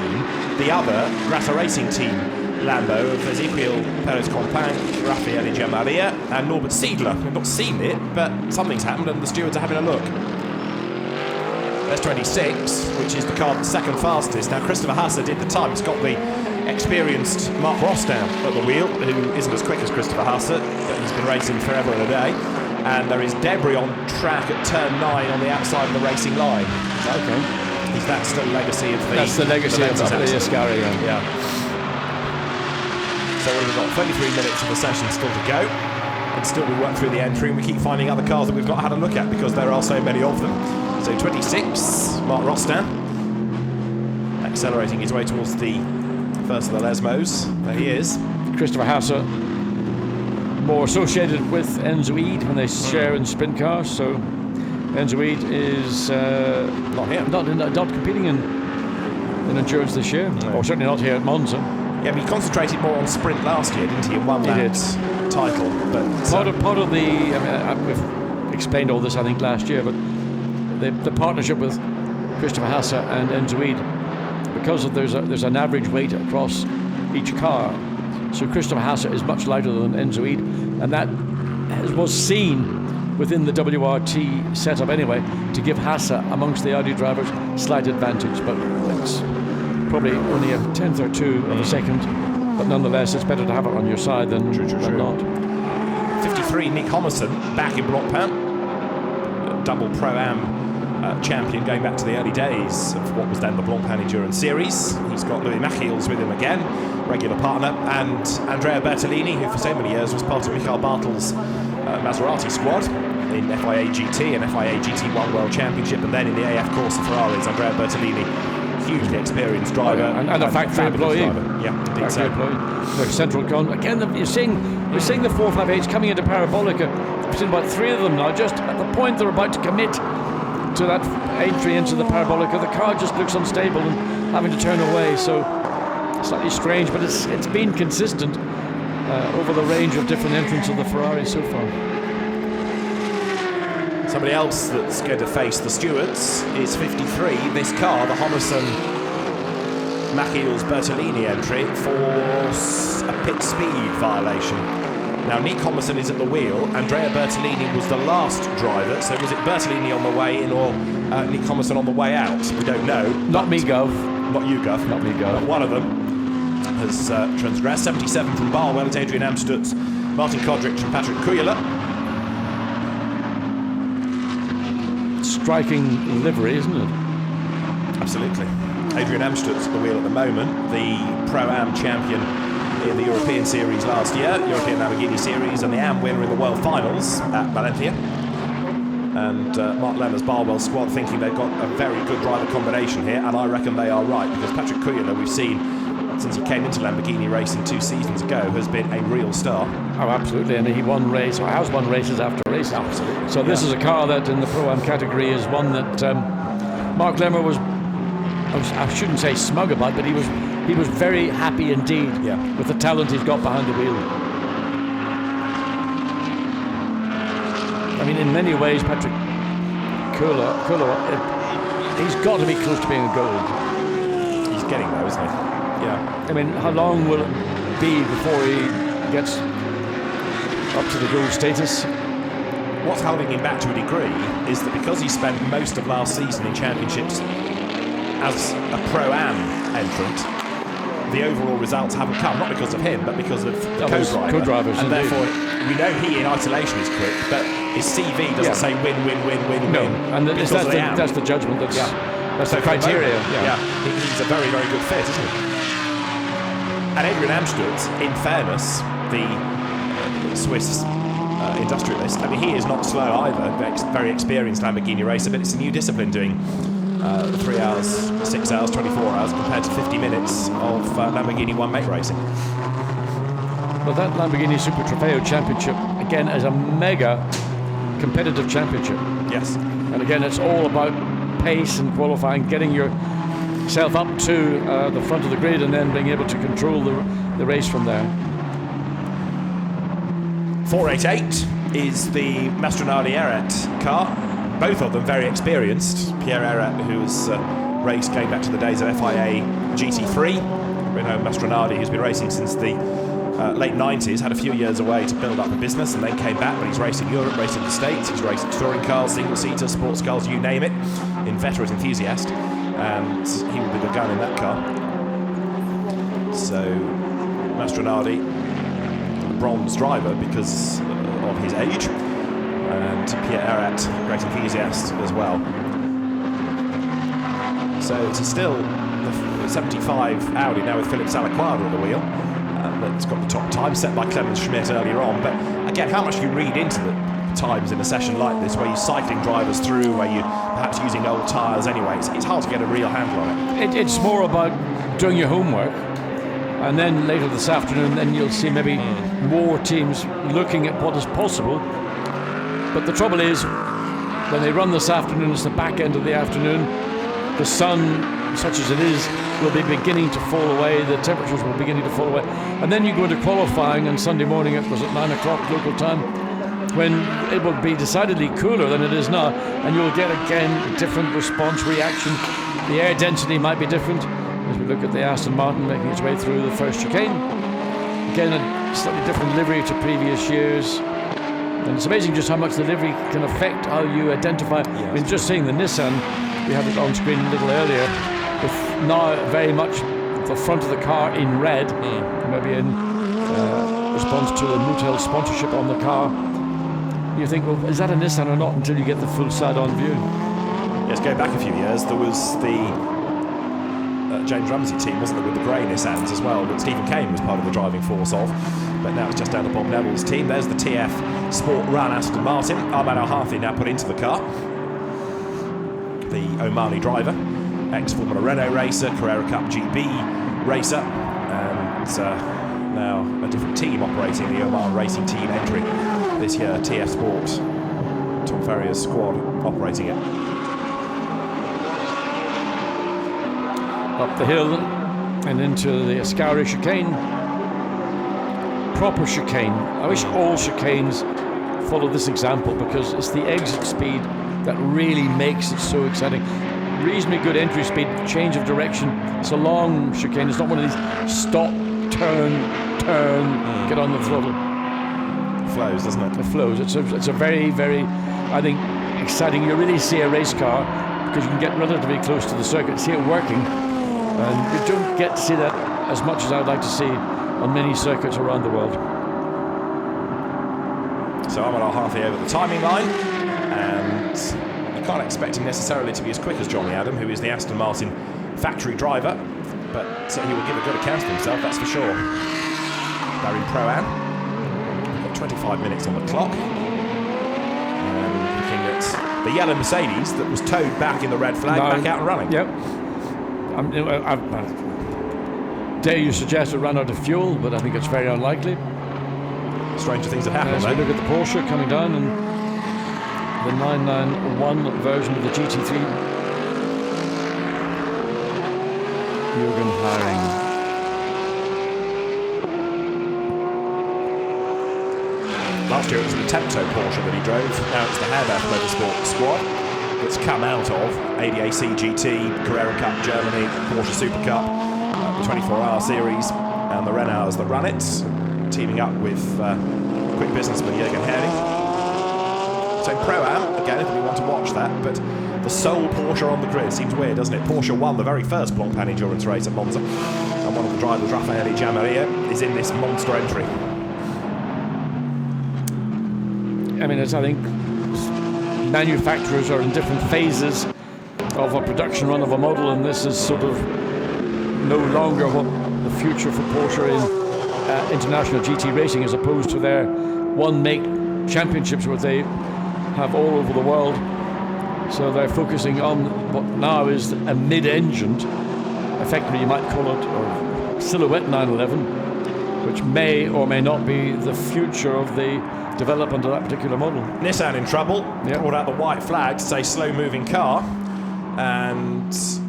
the other Grata Racing Team Lambo of Ezequiel Perez-Compagnie, Raffaele Giammaria and Norbert Siedler. We've not seen it, but something's happened and the stewards are having a look. There's 26, which is the car that's second fastest. Now, Christopher Hasse did the time. It's got the experienced Mark Rostam at the wheel, who isn't as quick as Christopher Hasse, but he's been racing forever and a day. And there is debris on track at turn 9 on the outside of the racing line. Okay. That's the legacy of the... That's the legacy of the Ascari, yeah. So what have we got? 33 minutes of the session still to go. And still we work through the entry, and we keep finding other cars that we've not had a look at because there are so many of them. So 26, Mark Rostam, accelerating his way towards the first of the Lesmos. There he is. Christopher Hasse, more associated with Enzo Eid when they share in sprint cars. So Enzo Eid is not here. Not competing in endurance this year, or certainly not here at Monza. Yeah, but he concentrated more on sprint last year, didn't he? And won that title. But part of the, we've explained all this, I think, last year, but the partnership with Christopher Hasse and Enzo Eid, because there's an average weight across each car. So Christopher Hasse is much lighter than Enzo Eid, and that was seen within the WRT setup anyway, to give Hasse amongst the Audi drivers slight advantage, but it's probably only a tenth or two of a second, but nonetheless it's better to have it on your side than not. 53, Nick Homerson back in Blancpain, double Pro-Am champion going back to the early days of what was then the Blancpain Endurance Series. He's got Louis Machiels with him again, regular partner, and Andrea Bertolini, who for so many years was part of Michael Bartel's Maserati squad in FIA GT and FIA GT1 World Championship, and then in the AF Corsa Ferraris. Andrea Bertolini, hugely experienced driver, and a factory employee. Yeah, indeed so. The central con. Again, we're seeing the 458s coming into Parabolica. We've seen about 3 of them now. Just at the point they're about to commit to that entry into the Parabolica, the car just looks unstable and having to turn away. So slightly strange, but it's been consistent over the range of different entrants of the Ferrari so far. Somebody else that's going to face the stewards is 53. This car, the Homerson Machiels Bertolini entry, for a pit speed violation. Now, Nick Homerson is at the wheel. Andrea Bertolini was the last driver. So was it Bertolini on the way in or Nick Homerson on the way out? We don't know. Not me, Gov. Not you, Gov. Not me, Gov. Not one of them. has transgressed. 77 from Barwell, it's Adrian Amstutz, Martin Kodrich and Patrick Kujala. Striking livery, isn't it? Absolutely. Adrian Amstutz at the wheel at the moment, the Pro-Am champion in the European Series last year, European Lamborghini Series, and the Am winner in the World Finals at Valencia. And Mark Lemmer's Barwell squad thinking they've got a very good driver combination here, and I reckon they are right, because Patrick Kujala, we've seen since he came into Lamborghini racing 2 seasons ago, has been a real star. Oh, absolutely, and he won race, or has won races after races. Absolutely. So this is a car that in the Pro-Am category is one that Mark Lemmer was, I shouldn't say smug about, but he was very happy indeed with the talent he's got behind the wheel. I mean, in many ways, Patrick Kujala, he's got to be close to being a gold. He's getting there, isn't he? Yeah. I mean, how long will it be before he gets up to the gold status? What's holding him back to a degree is that because he spent most of last season in championships as a Pro-Am entrant, the overall results haven't come, not because of him, but because of the co-drivers. And therefore, we know he in isolation is quick, but his CV doesn't say win. No, and that's the judgment. That's the criteria. He's a very, very good fit, isn't he? And Adrian Amstutz, in fairness, the Swiss industrialist, I mean, he is not slow either, very experienced Lamborghini racer, but it's a new discipline doing 3 hours, 6 hours, 24 hours compared to 50 minutes of Lamborghini one-make racing. Well, that Lamborghini Super Trofeo Championship, again, is a mega competitive championship. Yes. And again, it's all about pace and qualifying, getting yourself up to the front of the grid and then being able to control the race from there. 488 is the Mastronardi Eret car. Both of them very experienced. Pierre Eret, who's raced going back to the days of FIA GT3. Renaud Mastronardi, who's been racing since the late 90s, had a few years away to build up the business and then came back, but he's raced in Europe, raced in the States, he's raced touring cars, single-seater, sports cars, you name it, inveterate enthusiast, and he will be the gun in that car. So, Mastronardi, bronze driver because of his age, and Pierre Eret, great enthusiast as well. So it's still the 75 Audi now with Philippe Salaquadra at the wheel. It's got the top time set by Clemens Schmidt earlier on, but again, how much do you read into the times in a session like this, where you're cycling drivers through, where you're perhaps using old tyres anyway? It's hard to get a real handle on it. It's more about doing your homework, and then later this afternoon, then you'll see maybe more teams looking at what is possible. But the trouble is, when they run this afternoon, it's the back end of the afternoon, the sun, such as it is, will be beginning to fall away, the temperatures will be beginning to fall away. And then you go into qualifying on Sunday morning, it was at 9 o'clock local time, when it will be decidedly cooler than it is now, and you'll get again different response, reaction. The air density might be different, as we look at the Aston Martin making its way through the first chicane. Again, a slightly different livery to previous years. And it's amazing just how much the livery can affect how you identify. Yes. I mean, just seeing the Nissan, we had it on screen a little earlier, with now very much the front of the car in red, maybe in response to the Mutel sponsorship on the car. You think, well, is that a Nissan or not, until you get the full side-on view. Yes, going back a few years, there was the James Ramsey team, wasn't there, with the grey Nissans as well, that Stephen Kane was part of the driving force of. But now it's just down to Bob Neville's team. There's the TF Sport Run Aston Martin. Arman Al-Harthi now put into the car. The Omani driver, ex-Formula Renault racer, Carrera Cup GB racer, and now a different team operating, the Oman Racing Team entering this year, TF Sport. Tom Ferrier's squad operating it. Up the hill and into the Ascari chicane. Proper chicane. I wish all chicanes followed this example, because it's the exit speed that really makes it so exciting. Reasonably good entry speed, change of direction. It's a long chicane. It's not one of these stop, turn, get on the throttle. It flows, doesn't it? It flows. It's a very, very, I think, exciting. You really see a race car because you can get relatively close to the circuit, see it working, and you don't get to see that as much as I'd like to see on many circuits around the world. So Ahmed Al-Harthi over the timing line, and you can't expect him necessarily to be as quick as Johnny Adam, who is the Aston Martin factory driver, but he will give a good account of himself, that's for sure. They're in Pro-Am. We've got 25 minutes on the clock. Looking at the yellow Mercedes that was towed back in the red flag, back out and running. Yep. I dare you suggest it ran out of fuel, but I think it's very unlikely. Stranger things have happened, As we look at the Porsche coming down, and the 991 version of the GT3. Jürgen Haring. Last year it was the Temto Porsche that he drove. Now it's the Herbert Motorsport squad that's come out of ADAC GT, Carrera Cup Germany, Porsche Super Cup, the 24-hour series, and the Renaults that run it, teaming up with quick businessman Jürgen Haring. So Pro-Am, again, if we want to watch that, but the sole Porsche on the grid seems weird, doesn't it? Porsche won the very first Blancpain endurance race at Monza, and one of the drivers, Raffaele Giammaria, is in this monster entry. I mean, I think manufacturers are in different phases of a production run of a model, and this is sort of no longer what the future for Porsche in international GT racing, as opposed to their one-make championships where they have all over the world. So they're focusing on what now is a mid-engined, effectively you might call it, or silhouette 911, which may or may not be the future of the development of that particular model. Nissan in trouble. Yep. Brought out the white flag to say slow-moving car, and is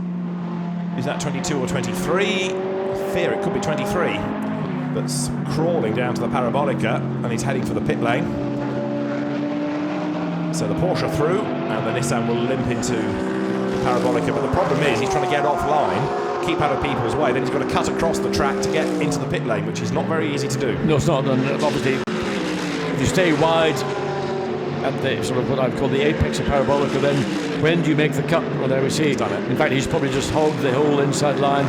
that 22 or 23? I fear it could be 23. That's crawling down to the Parabolica, and he's heading for the pit lane. So the Porsche through, and the Nissan will limp into the Parabolica. But the problem is he's trying to get offline, keep out of people's way. Then he's got to cut across the track to get into the pit lane, which is not very easy to do. No, it's not. And obviously, if you stay wide at the sort of what I'd call the apex of Parabolica, then when do you make the cut? Well, there we see. In fact, he's probably just hogged the whole inside line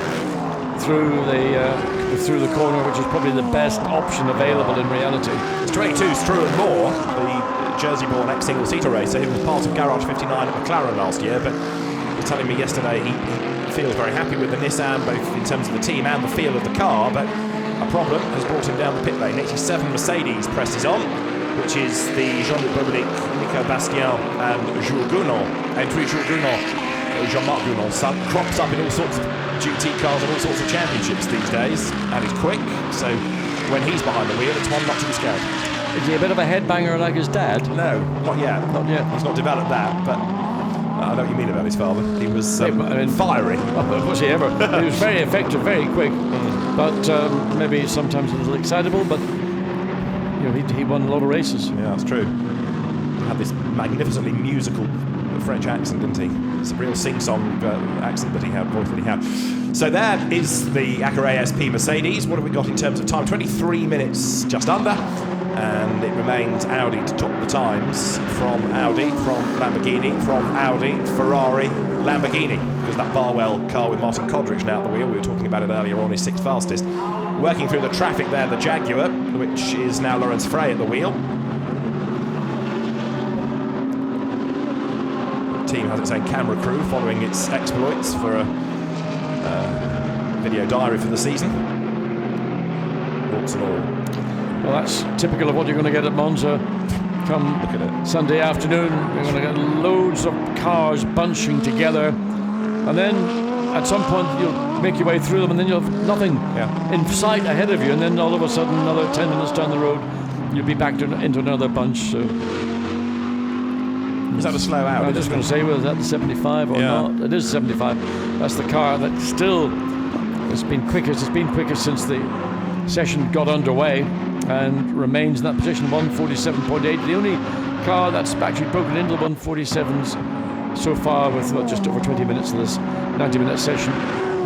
through the corner, which is probably the best option available in reality. It's 22 Struan Moore, the Jersey-born ex-single-seater racer. He was part of Garage 59 at McLaren last year, but he was telling me yesterday he feels very happy with the Nissan, both in terms of the team and the feel of the car, but a problem has brought him down the pit lane. 87 Mercedes presses on, which is the Jean-Luc Bobolic, Nico Bastien and Jules Gounon. Entry Jules Gounon, Jean-Marc Gounon's son, crops up in all sorts of GT cars and all sorts of championships these days, and he's quick, so when he's behind the wheel, it's one not to be scared. Is he a bit of a headbanger like his dad? No, not yet. Not yet. He's not developed that, but I know what you mean about his father. He was fiery. Was he ever? He was very effective, very quick, but maybe sometimes a little excitable, but you know, he won a lot of races. Yeah, that's true. He had this magnificently musical French accent, didn't he? It's a real sing-song accent that he had, voice that he had. So that is the Acura ASP Mercedes. What have we got in terms of time? 23 minutes just under, and it remains Audi to top the times, from Audi, from Lamborghini, from Audi, Ferrari, Lamborghini, because that Barwell car with Martin Kodrich now at the wheel, we were talking about it earlier on, is sixth fastest. Working through the traffic there, the Jaguar, which is now Lawrence Frey at the wheel. The team has its own camera crew following its exploits for a video diary for the season. Walks and all. Well, that's typical of what you're going to get at Monza come Look at it. Sunday afternoon. You're going to get loads of cars bunching together, and then at some point you'll make your way through them, and then you'll have nothing in sight ahead of you, and then all of a sudden, another 10 minutes down the road, you'll be back into another bunch. So is that a slow hour? I'm just going to say, whether that's 75 or not. It is 75. That's the car that still has been quickest. It's been quickest since the session got underway, and remains in that position, 147.8. The only car that's actually broken into the 147s so far, with just over 20 minutes of this 90-minute session,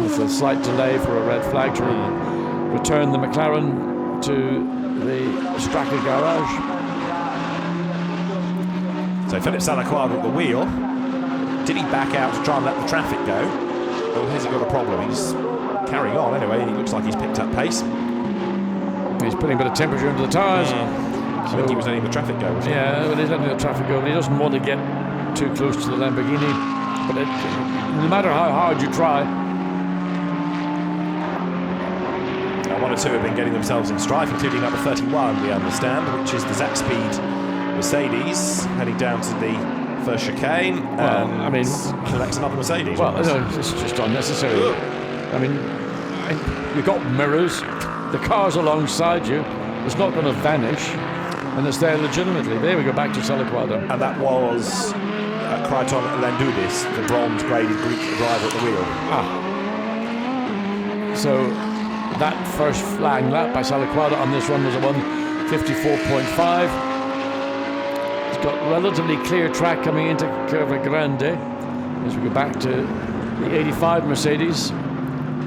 with a slight delay for a red flag to return the McLaren to the Straka garage. So Philip Salaquadra at the wheel. Did he back out to try and let the traffic go? Or has he got a problem? He's carrying on anyway. He looks like he's picked up pace. He's putting a bit of temperature into the tyres. I think he was letting the traffic go, wasn't he? Yeah, well, he's letting the traffic go, but he doesn't want to get too close to the Lamborghini. But no matter how hard you try. One or two have been getting themselves in strife, including number 31, we understand, which is the Zach Speed Mercedes, heading down to the first chicane. Well, I mean, collects another Mercedes. Well, no, it's just unnecessary. Ugh. I mean, you've got mirrors, the car's alongside you, it's not going to vanish, and it's there legitimately. There we go, back to Salaquada. And that was Crichton Landudis, the bronze-graded Greek driver at the wheel. So that first flying lap by Salaquada on this run was a 1:54.5. He's got relatively clear track coming into Curva Grande as we go back to the 85 Mercedes,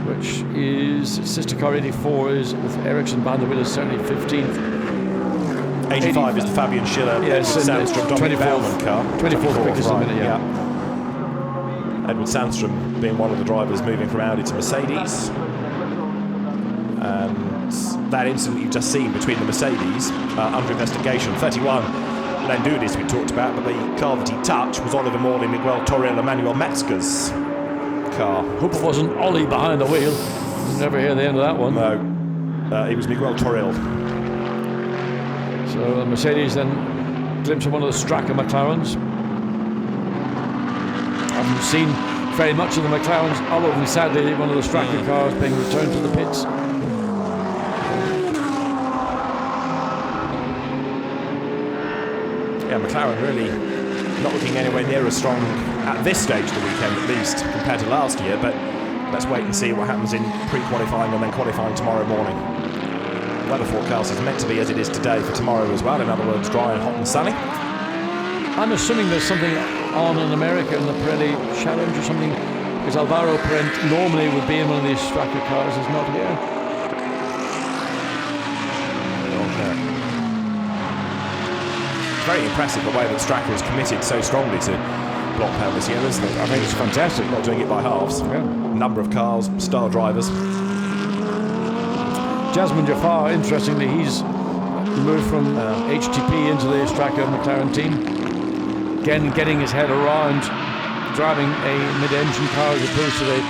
which is sister car 84 is with Ericsson behind the wheel is certainly 15th. 85 is the Fabian Schiller, yes, Sandstrom, Dominic Baumann car. 24th quickest in a minute, yeah. Edward Sandstrom being one of the drivers moving from Audi to Mercedes. And that incident you've just seen between the Mercedes, under investigation. 31, Landudis we talked about, but the car that he touched was Oliver Morley, Miguel Torriel, Emmanuel Metzger's car. Hope it wasn't Ollie behind the wheel. You'll never hear the end of that one. No, it was Miguel Torriel. So the Mercedes then glimpse of one of the Straka McLarens. I haven't seen very much of the McLarens, other than sadly one of the Straka cars being returned to the pits. Yeah, McLaren really not looking anywhere near as strong at this stage of the weekend, at least, compared to last year, but let's wait and see what happens in pre-qualifying and then qualifying tomorrow morning. The weather forecast is meant to be as it is today for tomorrow as well, in other words, dry and hot and sunny. I'm assuming there's something on in America in the Pirelli Challenge or something, because Alvaro Parent normally would be in one of these Straka cars, is not here. Very impressive the way that Straka has committed so strongly to Blancpain this year, isn't it? I think it's fantastic. Not doing it by halves. Yeah. Number of cars, star drivers. Jasmine Jafar, interestingly, he's moved from HTP into the Straka McLaren team. Again, getting his head around driving a mid-engine car as opposed to the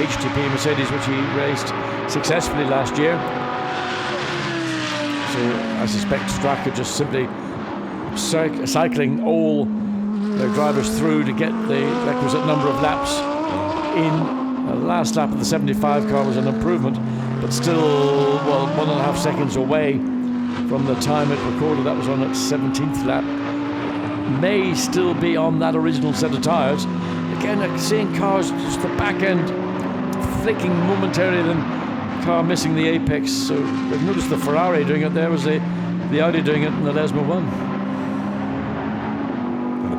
HTP Mercedes, which he raced successfully last year. So I suspect Straka just simply cycling all their drivers through to get the requisite number of laps in. The last lap of the 75 car was an improvement, but still, well, 1.5 seconds away from the time it recorded. That was on its 17th lap. May still be on that original set of tyres. Again, seeing cars, just the back end flicking momentarily, then car missing the apex. So we've noticed the Ferrari doing it. There was the Audi doing it in the Lesmo 1.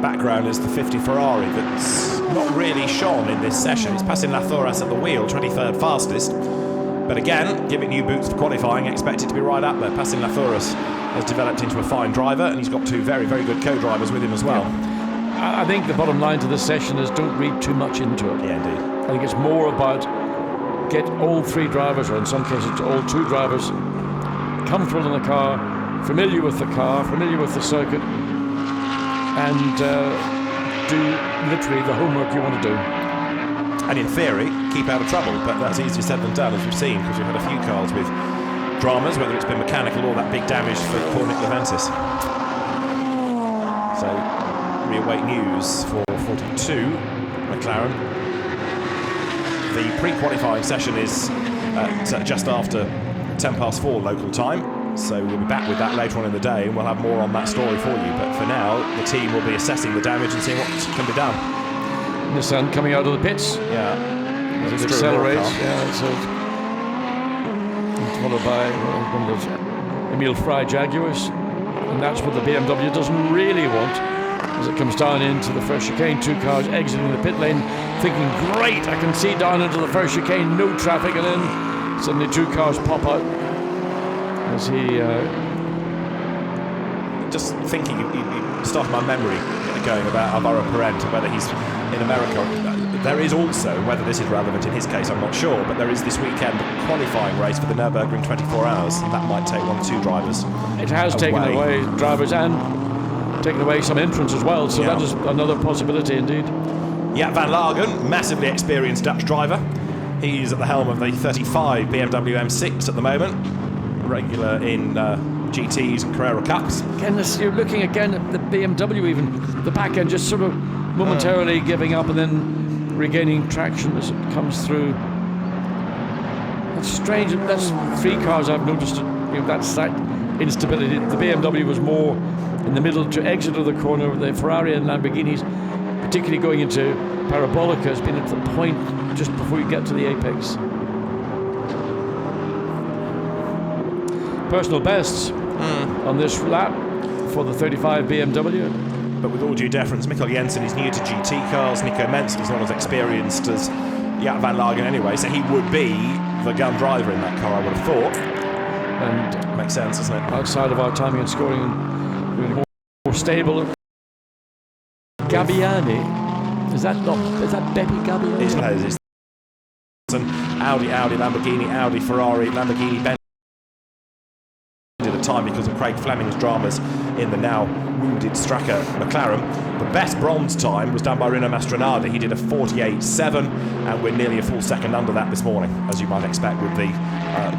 Background is the 50 Ferrari that's not really shone in this session. It's passing Lathoras at the wheel, 23rd fastest. But again, give it new boots for qualifying, expect it to be right up there. Passing Lathoras has developed into a fine driver, and he's got two very, very good co-drivers with him as well. I think the bottom line to this session is don't read too much into it. Yeah, indeed. I think it's more about get all three drivers, or in some cases all two drivers, comfortable in the car, familiar with the car, familiar with the circuit, and do literally the homework you want to do. And in theory, keep out of trouble, but that's easier said than done, as we've seen, because we've had a few cars with dramas, whether it's been mechanical or that big damage for poor Nick Levantis. So, we await news for 42 McLaren. The pre-qualifying session is just after 4:10 local time. So we'll be back with that later on in the day, and we'll have more on that story for you. But for now, the team will be assessing the damage and seeing what can be done. Nissan coming out of the pits. Yeah. As it accelerates. Yeah, so it's followed by one of the Emile Frey Jaguars. And that's what the BMW doesn't really want. As it comes down into the first chicane, two cars exiting the pit lane, thinking, great, I can see down into the first chicane, no traffic, and then suddenly two cars pop out. As he just thinking, started my memory going about Alvaro Parent and whether he's in America. There is also, whether this is relevant in his case, I'm not sure, but there is this weekend a qualifying race for the Nürburgring 24 Hours, and that might take 1 or 2 drivers. It has taken away drivers and taken away some entrants as well, so that is another possibility indeed. Jaap van Lagen, massively experienced Dutch driver. He's at the helm of the 35 BMW M6 at the moment, regular in GTs and Carrera Cups. Again, you're looking again at the BMW, even the back end just sort of momentarily giving up and then regaining traction as it comes through. It's strange. That's 3 cars I've noticed. That's that instability. The BMW was more in the middle to exit of the corner. The Ferrari and Lamborghinis, particularly going into Parabolica, has been at the point just before you get to the apex. Personal bests on this lap for the 35 BMW. But with all due deference, Mikkel Jensen is new to GT cars. Nico Menzel is not as experienced as Jaap van Lagen anyway, so he would be the gun driver in that car, I would have thought. And makes sense, doesn't it? Outside of our timing and scoring, and more stable. Gabbiani, is that Beppe Gabbiani? It's Audi, Lamborghini, Audi, Ferrari, Lamborghini, Bentley. At a time because of Craig Fleming's dramas in the now wounded Stracker McLaren. The best bronze time was done by Rino Mastronardi. He did a 48.7, and we're nearly a full second under that this morning, as you might expect with the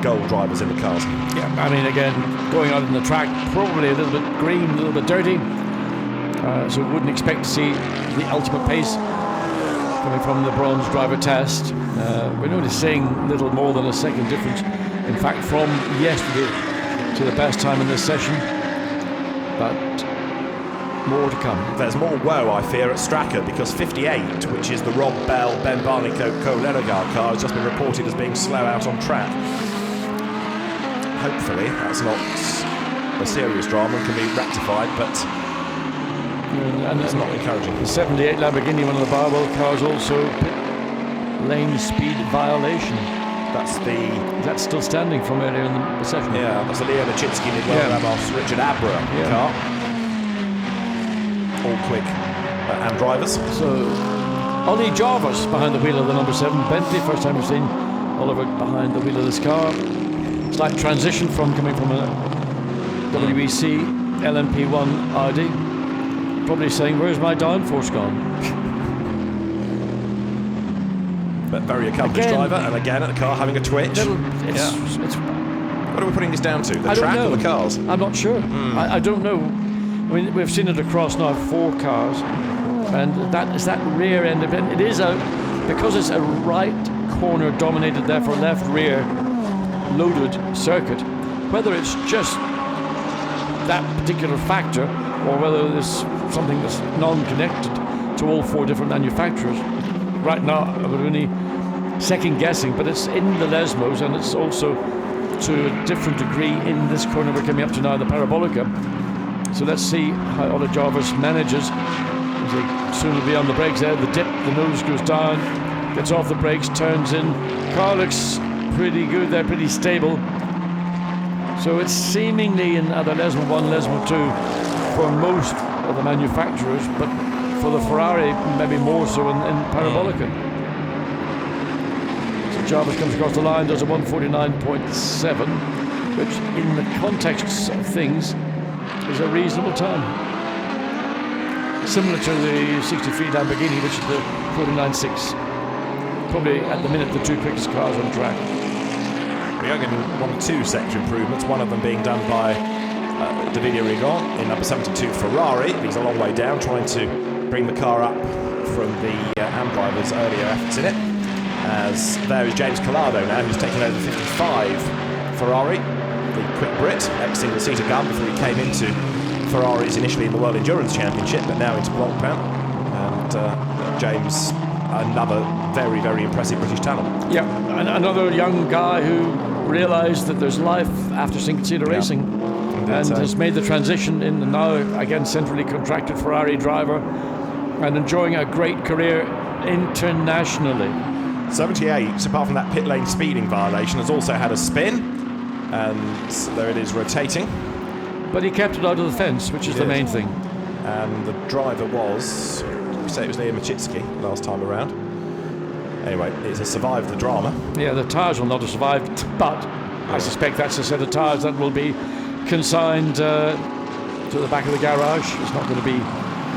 gold drivers in the cars. Yeah, I mean, again, going out on the track, probably a little bit green, a little bit dirty, so we wouldn't expect to see the ultimate pace coming from the bronze driver test. We're only seeing little more than a second difference, in fact, from yesterday to the best time in this session, but more to come. There's more woe, I fear, at Stracker, because 58, which is the Rob Bell, Ben Barnicoat, Cole Edegaard car, has just been reported as being slow out on track. Hopefully that's not a serious drama and can be rectified, but it's not encouraging. The 78 Lamborghini, one of the Barbell cars, also lane speed violation. That's still standing from earlier in the session. Yeah, that's the Leo Machinsky, Miguel Ramos, Richard Abra car. All quick and drivers. So, Ollie Jarvis behind the wheel of the number 7 Bentley. First time we've seen Oliver behind the wheel of this car. Slight transition from coming from a WEC LMP1 Audi. Probably saying, where's my downforce gone? But very accomplished driver, and again at the car having a twitch. What are we putting this down to? The track or the cars? I'm not sure. I don't know. I mean, we've seen it across now 4 cars, and that rear end of it. It is because it's a right corner dominated, therefore left rear loaded circuit. Whether it's just that particular factor, or whether there's something that's non-connected to all 4 different manufacturers. Right now, we're only second guessing, but it's in the Lesmos, and it's also to a different degree in this corner we're coming up to now, the Parabolica. So let's see how Ola Jarvis manages. As he soon will be on the brakes there. The dip, the nose goes down, gets off the brakes, turns in. Car looks pretty good there, pretty stable. So it's seemingly in either Lesmo 1, Lesmo 2 for most of the manufacturers, but for the Ferrari, maybe more so in Parabolica. So Jarvis comes across the line, does a 149.7, which in the context of things is a reasonable time. Similar to the 63 Lamborghini, which is the 49.6. Probably at the minute the 2 quickest cars on track. We are getting 1 or 2 sector improvements, one of them being done by Davide Rigon in number 72 Ferrari. He's a long way down, trying to bring the car up from the AM drivers' earlier efforts in it. As there is James Collado now, who's taken over 55 Ferrari, the quick Brit, ex-single-seater gun before he came into Ferraris initially in the World Endurance Championship, but now into Blancpain. And James, another very, very impressive British talent. Yeah, another young guy who realised that there's life after single-seater racing, and has made the transition in now, again, centrally contracted Ferrari driver, and enjoying a great career internationally. 78, apart from that pit lane speeding violation, has also had a spin, and there it is rotating. But he kept it out of the fence, which is the main thing. And the driver was say it was Liam Machitsky last time around. Anyway, it has survived the drama. Yeah, the tyres will not have survived, but I suspect that's a set of tyres that will be consigned to the back of the garage. It's not going to be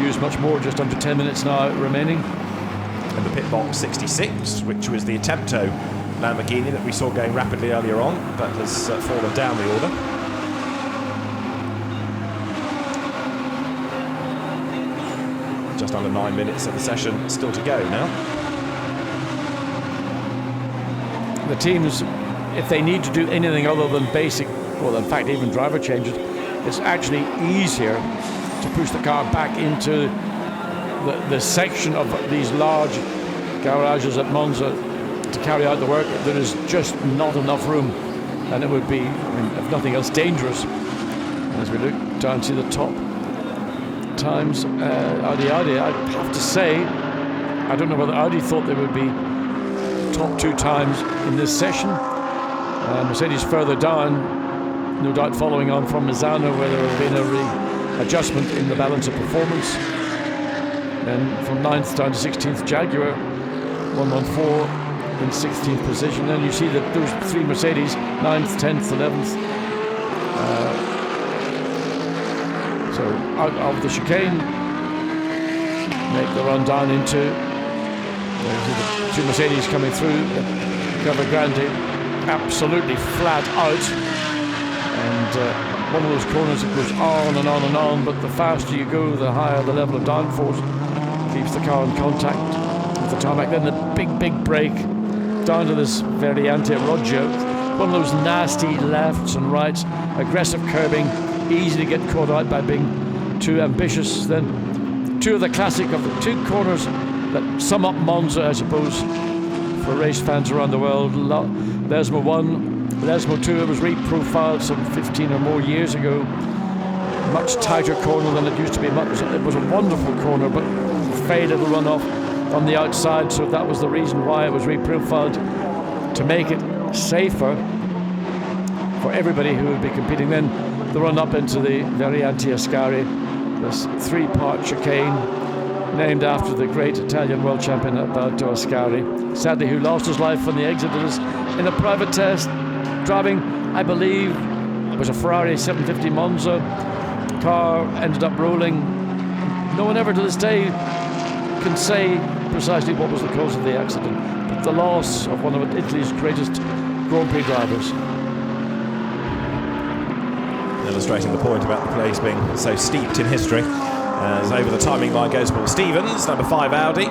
used much more, just under 10 minutes now remaining. And the pit box 66, which was the Attempto Lamborghini that we saw going rapidly earlier on, but has fallen down the order. Just under 9 minutes of the session still to go now. The teams, if they need to do anything other than basic, well, in fact, even driver changes, it's actually easier to push the car back into the section of these large garages at Monza to carry out the work. There is just not enough room, and it would be, if nothing else, dangerous. As we look down to the top times, Audi, I have to say, I don't know whether Audi thought they would be top 2 times in this session. Mercedes further down, no doubt following on from Misano, where there has been a adjustment in the balance of performance. And from 9th down to 16th, Jaguar 114 in 16th position. Then you see that those 3 Mercedes, 9th, 10th, 11th. So out of the chicane, make the run down into the 2 Mercedes coming through. Curva Grande absolutely flat out, and one of those corners that goes on and on and on, but the faster you go, the higher the level of downforce. Keeps the car in contact with the tarmac. Then the big break down to this Variante Roggio. One of those nasty lefts and rights, aggressive curbing, easy to get caught out by being too ambitious. Then 2 of the classic of the 2 corners that sum up Monza, I suppose, for race fans around the world. Lesmo 1, Lesmo 2, it was reprofiled some 15 or more years ago. Much tighter corner than it used to be. It was a wonderful corner, but very little runoff on the outside, so that was the reason why it was reprofiled, to make it safer for everybody who would be competing. Then the run up into the Variante Ascari, this 3-part chicane named after the great Italian world champion Alberto Ascari, sadly, who lost his life when the exit was in a private test, driving, I believe, it was a Ferrari 750 Monza. Car ended up rolling. No one ever to this day can say precisely what was the cause of the accident, but the loss of one of Italy's greatest Grand Prix drivers. Illustrating the point about the place being so steeped in history. As over the timing line goes Paul Stevens, number 5 Audi.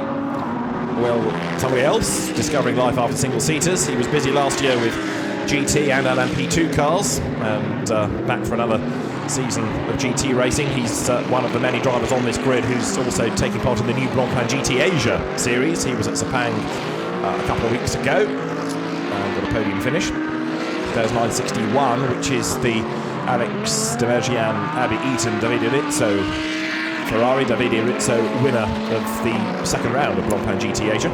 Well, somebody else discovering life after single-seaters. He was busy last year with GT and LMP2 cars, and back for another season of GT racing. He's one of the many drivers on this grid who's also taking part in the new Blancpain GT Asia series. He was at Sepang a couple of weeks ago and got a podium finish. There's 961, which is the Alex Demergian, Abby Eaton, Davide Rizzo Ferrari. Davide Rizzo, winner of the second round of Blancpain GT Asia.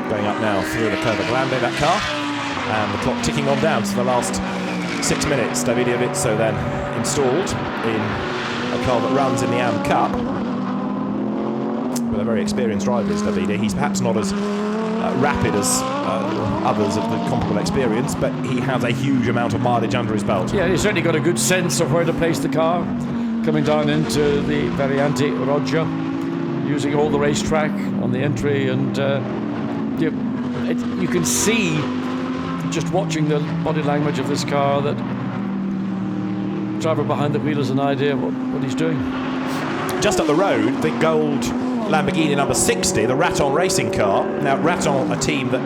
Going up now through the Curva Grande, that car, and the clock ticking on down to the last 6 minutes. Davide Rizzo then installed in a car that runs in the AM Cup. With a very experienced driver is Davide. He's perhaps not as rapid as others of the comparable experience, but he has a huge amount of mileage under his belt. Yeah, he's certainly got a good sense of where to place the car, coming down into the Variante Roggio, using all the racetrack on the entry, and you can see, just watching the body language of this car, that the driver behind the wheel has an idea of what he's doing. Just up the road, the gold Lamborghini number 60, the Raton racing car. Now, Raton, a team that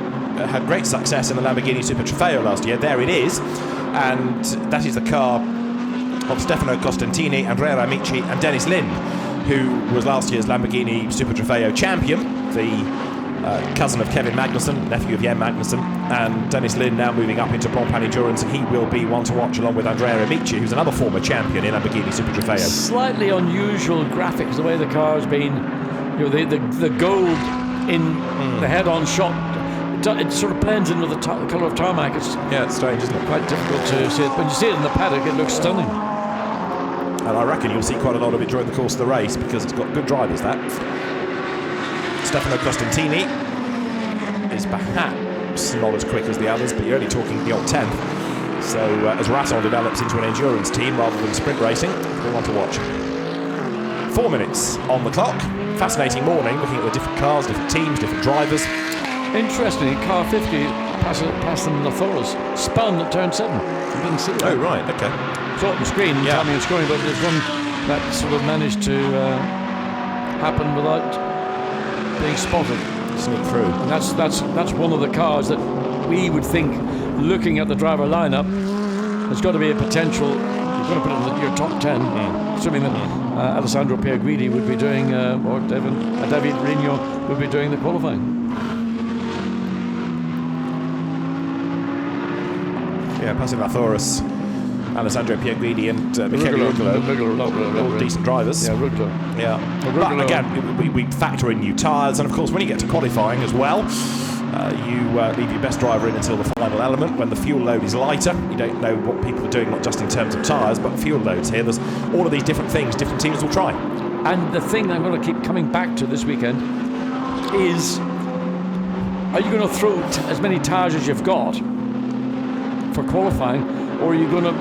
had great success in the Lamborghini Super Trofeo last year. There it is, and that is the car of Stefano Costantini, Andrea Amici and Dennis Lind, who was last year's Lamborghini Super Trofeo champion, the cousin of Kevin Magnussen, nephew of Jan Magnussen, and Dennis Lind now moving up into Blancpain Endurance, and he will be one to watch along with Andrea Amici, who's another former champion in Lamborghini Super Trofeo. Slightly unusual graphics, the way the car's been, the gold in the head-on shot, it sort of blends in with the colour of tarmac. It's strange, isn't it? Quite difficult to see it. When you see it in the paddock, it looks stunning. And I reckon you'll see quite a lot of it during the course of the race because it's got good drivers, that. Stefano Costantini is perhaps not as quick as the others, but you're only talking the odd 10th. So as Rasson develops into an endurance team rather than sprint racing, we'll want to watch. 4 minutes on the clock. Fascinating morning, looking at the different cars, different teams, different drivers. Interesting, car 50 past them Nathoris, spun at turn 7. You didn't see that. Oh, right, okay. Saw it on the screen, timing and scoring, but there's one that sort of managed to happen without being spotted. Sneak through. And that's one of the cars that we would think, looking at the driver lineup, there's got to be a potential. You've got to put it in your top 10, assuming that Alessandro Pierguidi would be doing, or David Rigno would be doing the qualifying. Yeah, passing Lathoris, Alessandro Pierguidi and Michele Rugolo, all decent drivers. Yeah, Rugolo. Yeah. But again, we factor in new tyres, and of course when you get to qualifying as well, you leave your best driver in until the final element when the fuel load is lighter. You don't know what people are doing, not just in terms of tyres, but fuel loads here. There's all of these different things different teams will try. And the thing I'm going to keep coming back to this weekend is, are you going to throw as many tyres as you've got for qualifying, or are you going to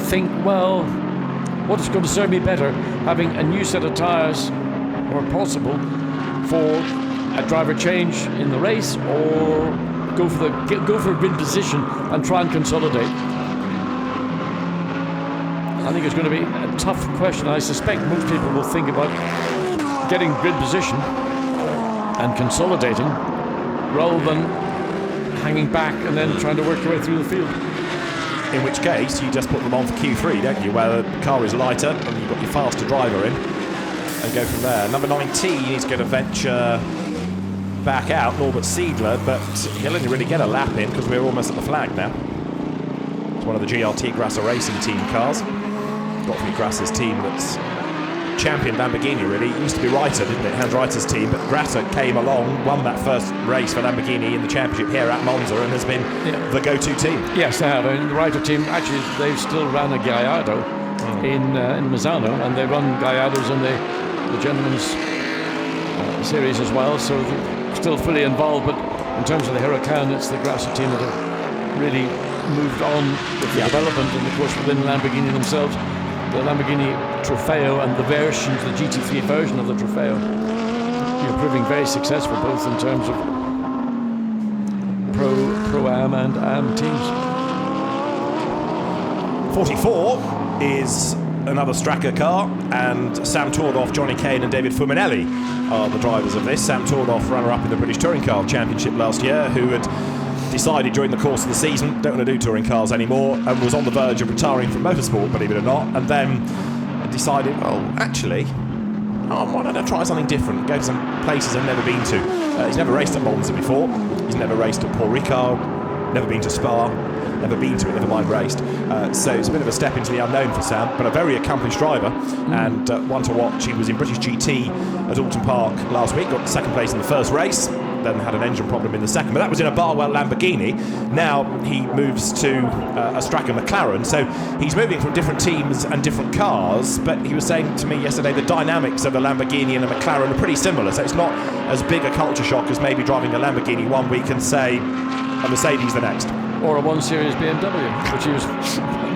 think, well, what is going to serve me better, having a new set of tyres, or possible, for a driver change in the race, or go for a grid position and try and consolidate? I think it's going to be a tough question. I suspect most people will think about getting grid position and consolidating rather than hanging back and then trying to work your way through the field. In which case, you just put them on for Q3, don't you, where the car is lighter and you've got your faster driver in, and go from there. Number 19 is going to venture back out, Norbert Siedler, but he'll only really get a lap in because we're almost at the flag now. It's one of the GLT Grasser Racing Team cars. Got to be Grasser's team that's champion Lamborghini, really. It used to be Reiter, didn't it? Hans Reiter's team, but Grasser came along, won that first race for Lamborghini in the championship here at Monza, and has been the go-to team. Yes, they have. And the Reiter team, actually, they've still ran a Gallardo in Misano, and they run Gallardos in the gentleman's series as well, so they're still fully involved. But in terms of the Huracan, it's the Grasser team that have really moved on with the development, and of course within Lamborghini themselves, the Lamborghini Trofeo and the versions, the GT3 version of the Trofeo, you're proving very successful both in terms of Pro-Am and Am teams. 44 is another Stracker car, and Sam Tordoff, Johnny Kane and David Fuminelli are the drivers of this. Sam Tordoff, runner-up in the British Touring Car Championship last year, who had decided during the course of the season, don't want to do touring cars anymore, and was on the verge of retiring from motorsport, believe it or not, and then decided, why don't I try something different, go to some places I've never been to. He's never raced at Monza before, he's never raced at Paul Ricard, never been to Spa, never been to it, never mind raced. So it's a bit of a step into the unknown for Sam, but a very accomplished driver, and one to watch. He was in British GT at Alton Park last week, got second place in the first race, then had an engine problem in the second, but that was in a Barwell Lamborghini. Now he moves to a Stracker McLaren, so he's moving from different teams and different cars, but he was saying to me yesterday the dynamics of a Lamborghini and a McLaren are pretty similar, so it's not as big a culture shock as maybe driving a Lamborghini one week and say a Mercedes the next. Or a 1 Series BMW, which he was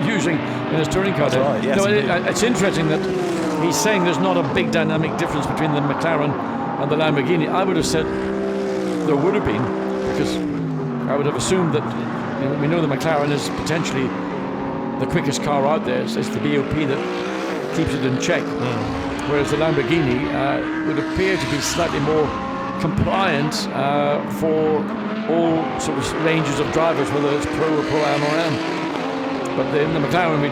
using in his touring car. Right, yes, it's interesting that he's saying there's not a big dynamic difference between the McLaren and the Lamborghini. I would have said there would have been, because I would have assumed that, we know the McLaren is potentially the quickest car out there. It's the BOP that keeps it in check, whereas the Lamborghini would appear to be slightly more compliant for all sort of ranges of drivers, whether it's Pro or Pro-Am or Am. But the McLaren,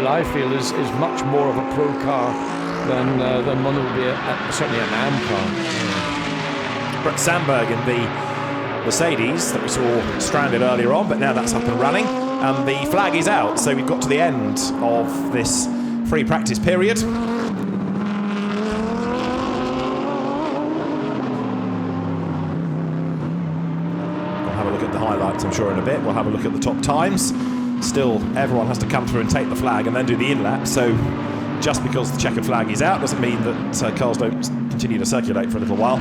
I feel, is much more of a Pro car than one that would be certainly an Am car. Brett Sandberg in the Mercedes that we saw stranded earlier on, but now that's up and running, and the flag is out, so we've got to the end of this free practice period. We'll have a look at the highlights, I'm sure, in a bit. We'll have a look at the top times. Still, everyone has to come through and take the flag and then do the in-lap, so just because the checkered flag is out doesn't mean that cars don't continue to circulate for a little while.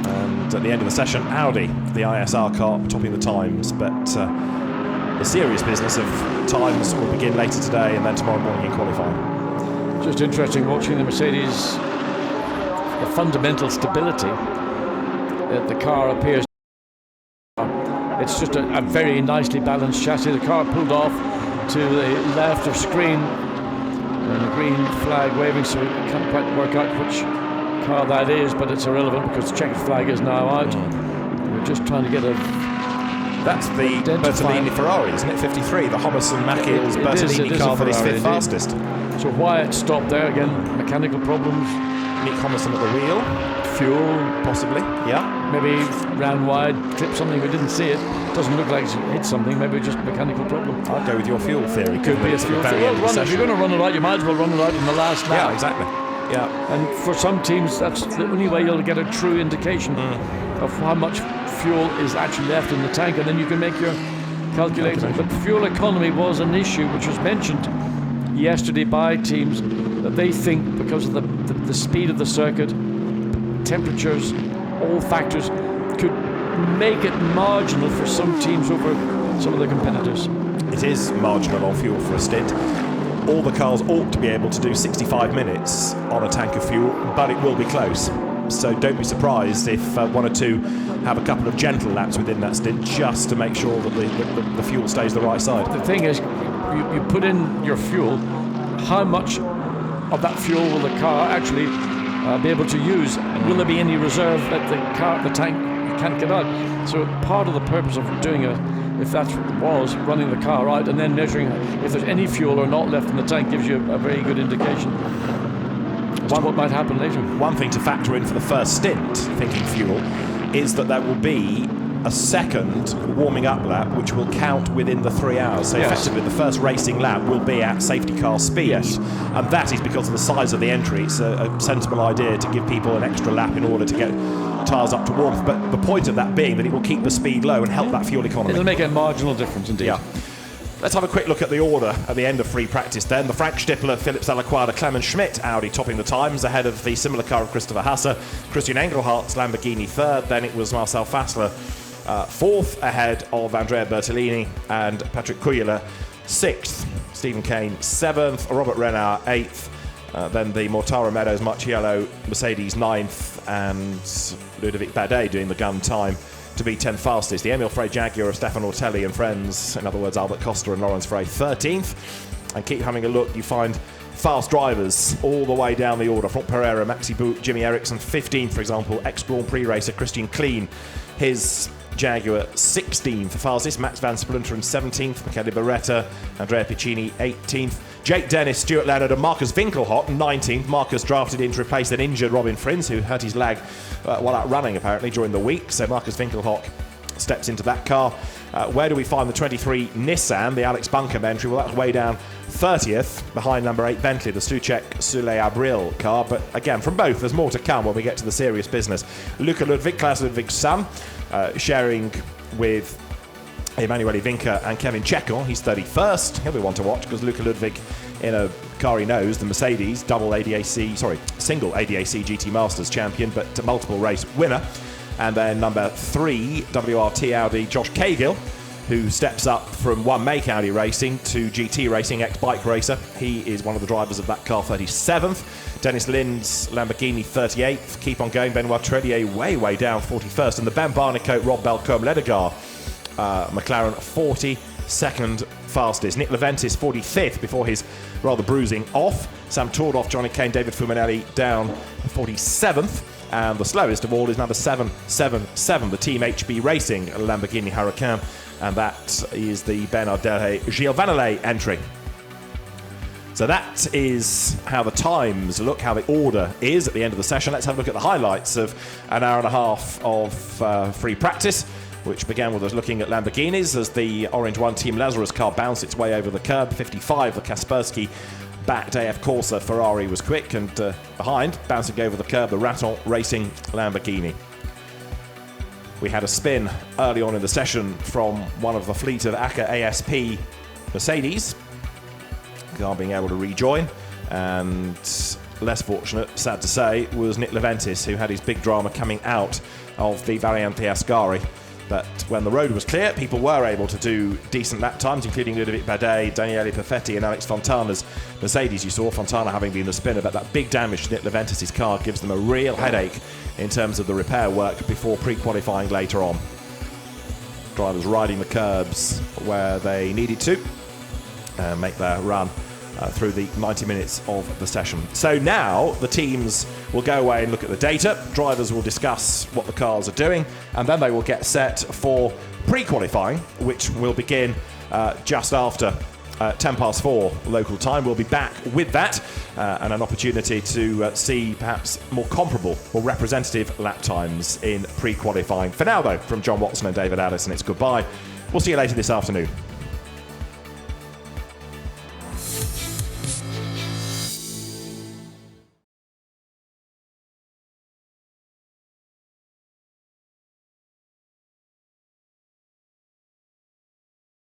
And at the end of the session, Audi, the ISR car, topping the times, but the serious business of times will begin later today and then tomorrow morning in qualifying. Just interesting watching the Mercedes, the fundamental stability that the car appears. It's just a very nicely balanced chassis. The car pulled off to the left of screen and the green flag waving, so we can't quite work out which car that is, but it's irrelevant because the checkered flag is now out. We're just trying to get a... That's the Bertolini Ferrari, isn't it? 53, the Hobson Mackill's Bertolini car that is fifth fastest. So why it stopped there, again, mechanical problems. Nick Homerson at the wheel. Fuel, possibly, yeah. Maybe ran wide, tripped something, we didn't see it. Doesn't look like it hit something, maybe just a mechanical problem. I'd go with your fuel theory. Could be a fuel theory. If you're going to run it out, you might as well run it out in the last lap. Yeah, exactly. Yeah. And for some teams, that's the only way you'll get a true indication of how much fuel is actually left in the tank, and then you can make your calculation. But fuel economy was an issue which was mentioned yesterday by teams, that they think because of the speed of the circuit, temperatures, all factors could make it marginal for some teams over some of the competitors. It is marginal on fuel for a stint. All the cars ought to be able to do 65 minutes on a tank of fuel, but it will be close. So don't be surprised if one or two have a couple of gentle laps within that stint, just to make sure that the fuel stays the right side. The thing is, you put in your fuel, how much of that fuel will the car actually be able to use? Will there be any reserve that the tank can't get out? So part of the purpose of doing if that was running the car out and then measuring if there's any fuel or not left in the tank gives you a very good indication as to what might happen later. One thing to factor in for the first stint, thinking fuel, is that there will be a second warming up lap which will count within the 3 hours. So effectively the first racing lap will be at safety car speed. Yes. And that is because of the size of the entry. It's a sensible idea to give people an extra lap in order to get tyres up to warmth. But the point of that being that it will keep the speed low and help that fuel economy. It'll make a marginal difference indeed. Yeah. Let's have a quick look at the order at the end of free practice then. The Frank Stippler, Philipp Salaquada, Clemens Schmidt Audi topping the times ahead of the similar car of Christopher Hasse. Christian Engelhardt's Lamborghini third. Then it was Marcel Fassler fourth ahead of Andrea Bertolini and Patrick Kujala sixth. Stephen Kane seventh. Robert Renard eighth. Then the Mortara Meadows Marciello Mercedes ninth, and Ludovic Badet doing the gun time to be 10th fastest. The Emil Frey Jaguar of Stefan Ortelli and friends, in other words Albert Costa and Lawrence Frey, 13th. And keep having a look, you find fast drivers all the way down the order. Franck Pereira, Maxi Boot, Jimmy Eriksson 15th, for example. Ex-Grand Prix racer Christian Kleen, his Jaguar 16th fastest. Max van Splinteren 17th. Michele Beretta, Andrea Piccini 18th. Jake Dennis, Stuart Leonard and Marcus Winkelhock 19th. Marcus drafted in to replace an injured Robin Frins, who hurt his leg while out running apparently during the week. So Marcus Winkelhock steps into that car. Where do we find the 23 Nissan, the Alex Buncombe entry? Well, that's way down 30th behind number 8 Bentley, the Stuchek Soule Abril car. But again, from both, there's more to come when we get to the serious business. Luca Ludwig, Klaus Ludwig's son, sharing with Emanuele Vinca and Kevin Chekon. He's 31st. He'll be one to watch because Luca Ludwig, in a car he knows, the Mercedes single ADAC GT Masters champion, but multiple race winner. And then number 3 WRT Audi Josh Cahill, who steps up from one make Audi racing to GT racing, ex-bike racer. He is one of the drivers of that car, 37th. Dennis Lind's Lamborghini 38th. Keep on going, Benoit Trellier way down, 41st. And the Ben Barnicoat, Rob Belcombe Ledegar McLaren 42nd fastest. Nick Leventis 45th before his rather bruising off. Sam Tordoff, Johnny Kane, David Fumanelli down 47th. And the slowest of all is number 777, the Team HB Racing Lamborghini Huracan. And that is the Bernardelle Giovanile entry. So that is how the times look, how the order is at the end of the session. Let's have a look at the highlights of an hour and a half of free practice, which began with us looking at Lamborghinis as the Orange 1 Team Lazarus car bounced its way over the curb. 55, the Kaspersky backed AF Corsa Ferrari was quick, and behind, bouncing over the curb, the Raton Racing Lamborghini. We had a spin early on in the session from one of the fleet of ACA ASP Mercedes, car being able to rejoin. And less fortunate, sad to say, was Nick Leventis, who had his big drama coming out of the Variante Ascari. But when the road was clear, people were able to do decent lap times, including Ludovic Badet, Daniele Perfetti and Alex Fontana's Mercedes. You saw Fontana having been the spinner, but that big damage to Nick Leventis' car gives them a real headache in terms of the repair work before pre-qualifying later on. Drivers riding the curbs where they needed to make their run through the 90 minutes of the session. So now the teams will go away and look at the data. Drivers will discuss what the cars are doing, and then they will get set for pre-qualifying, which will begin just after 4 local time. We'll be back with that and an opportunity to see perhaps more comparable or representative lap times in pre-qualifying. For now, though, from John Watson and David Addison, it's goodbye. We'll see you later this afternoon.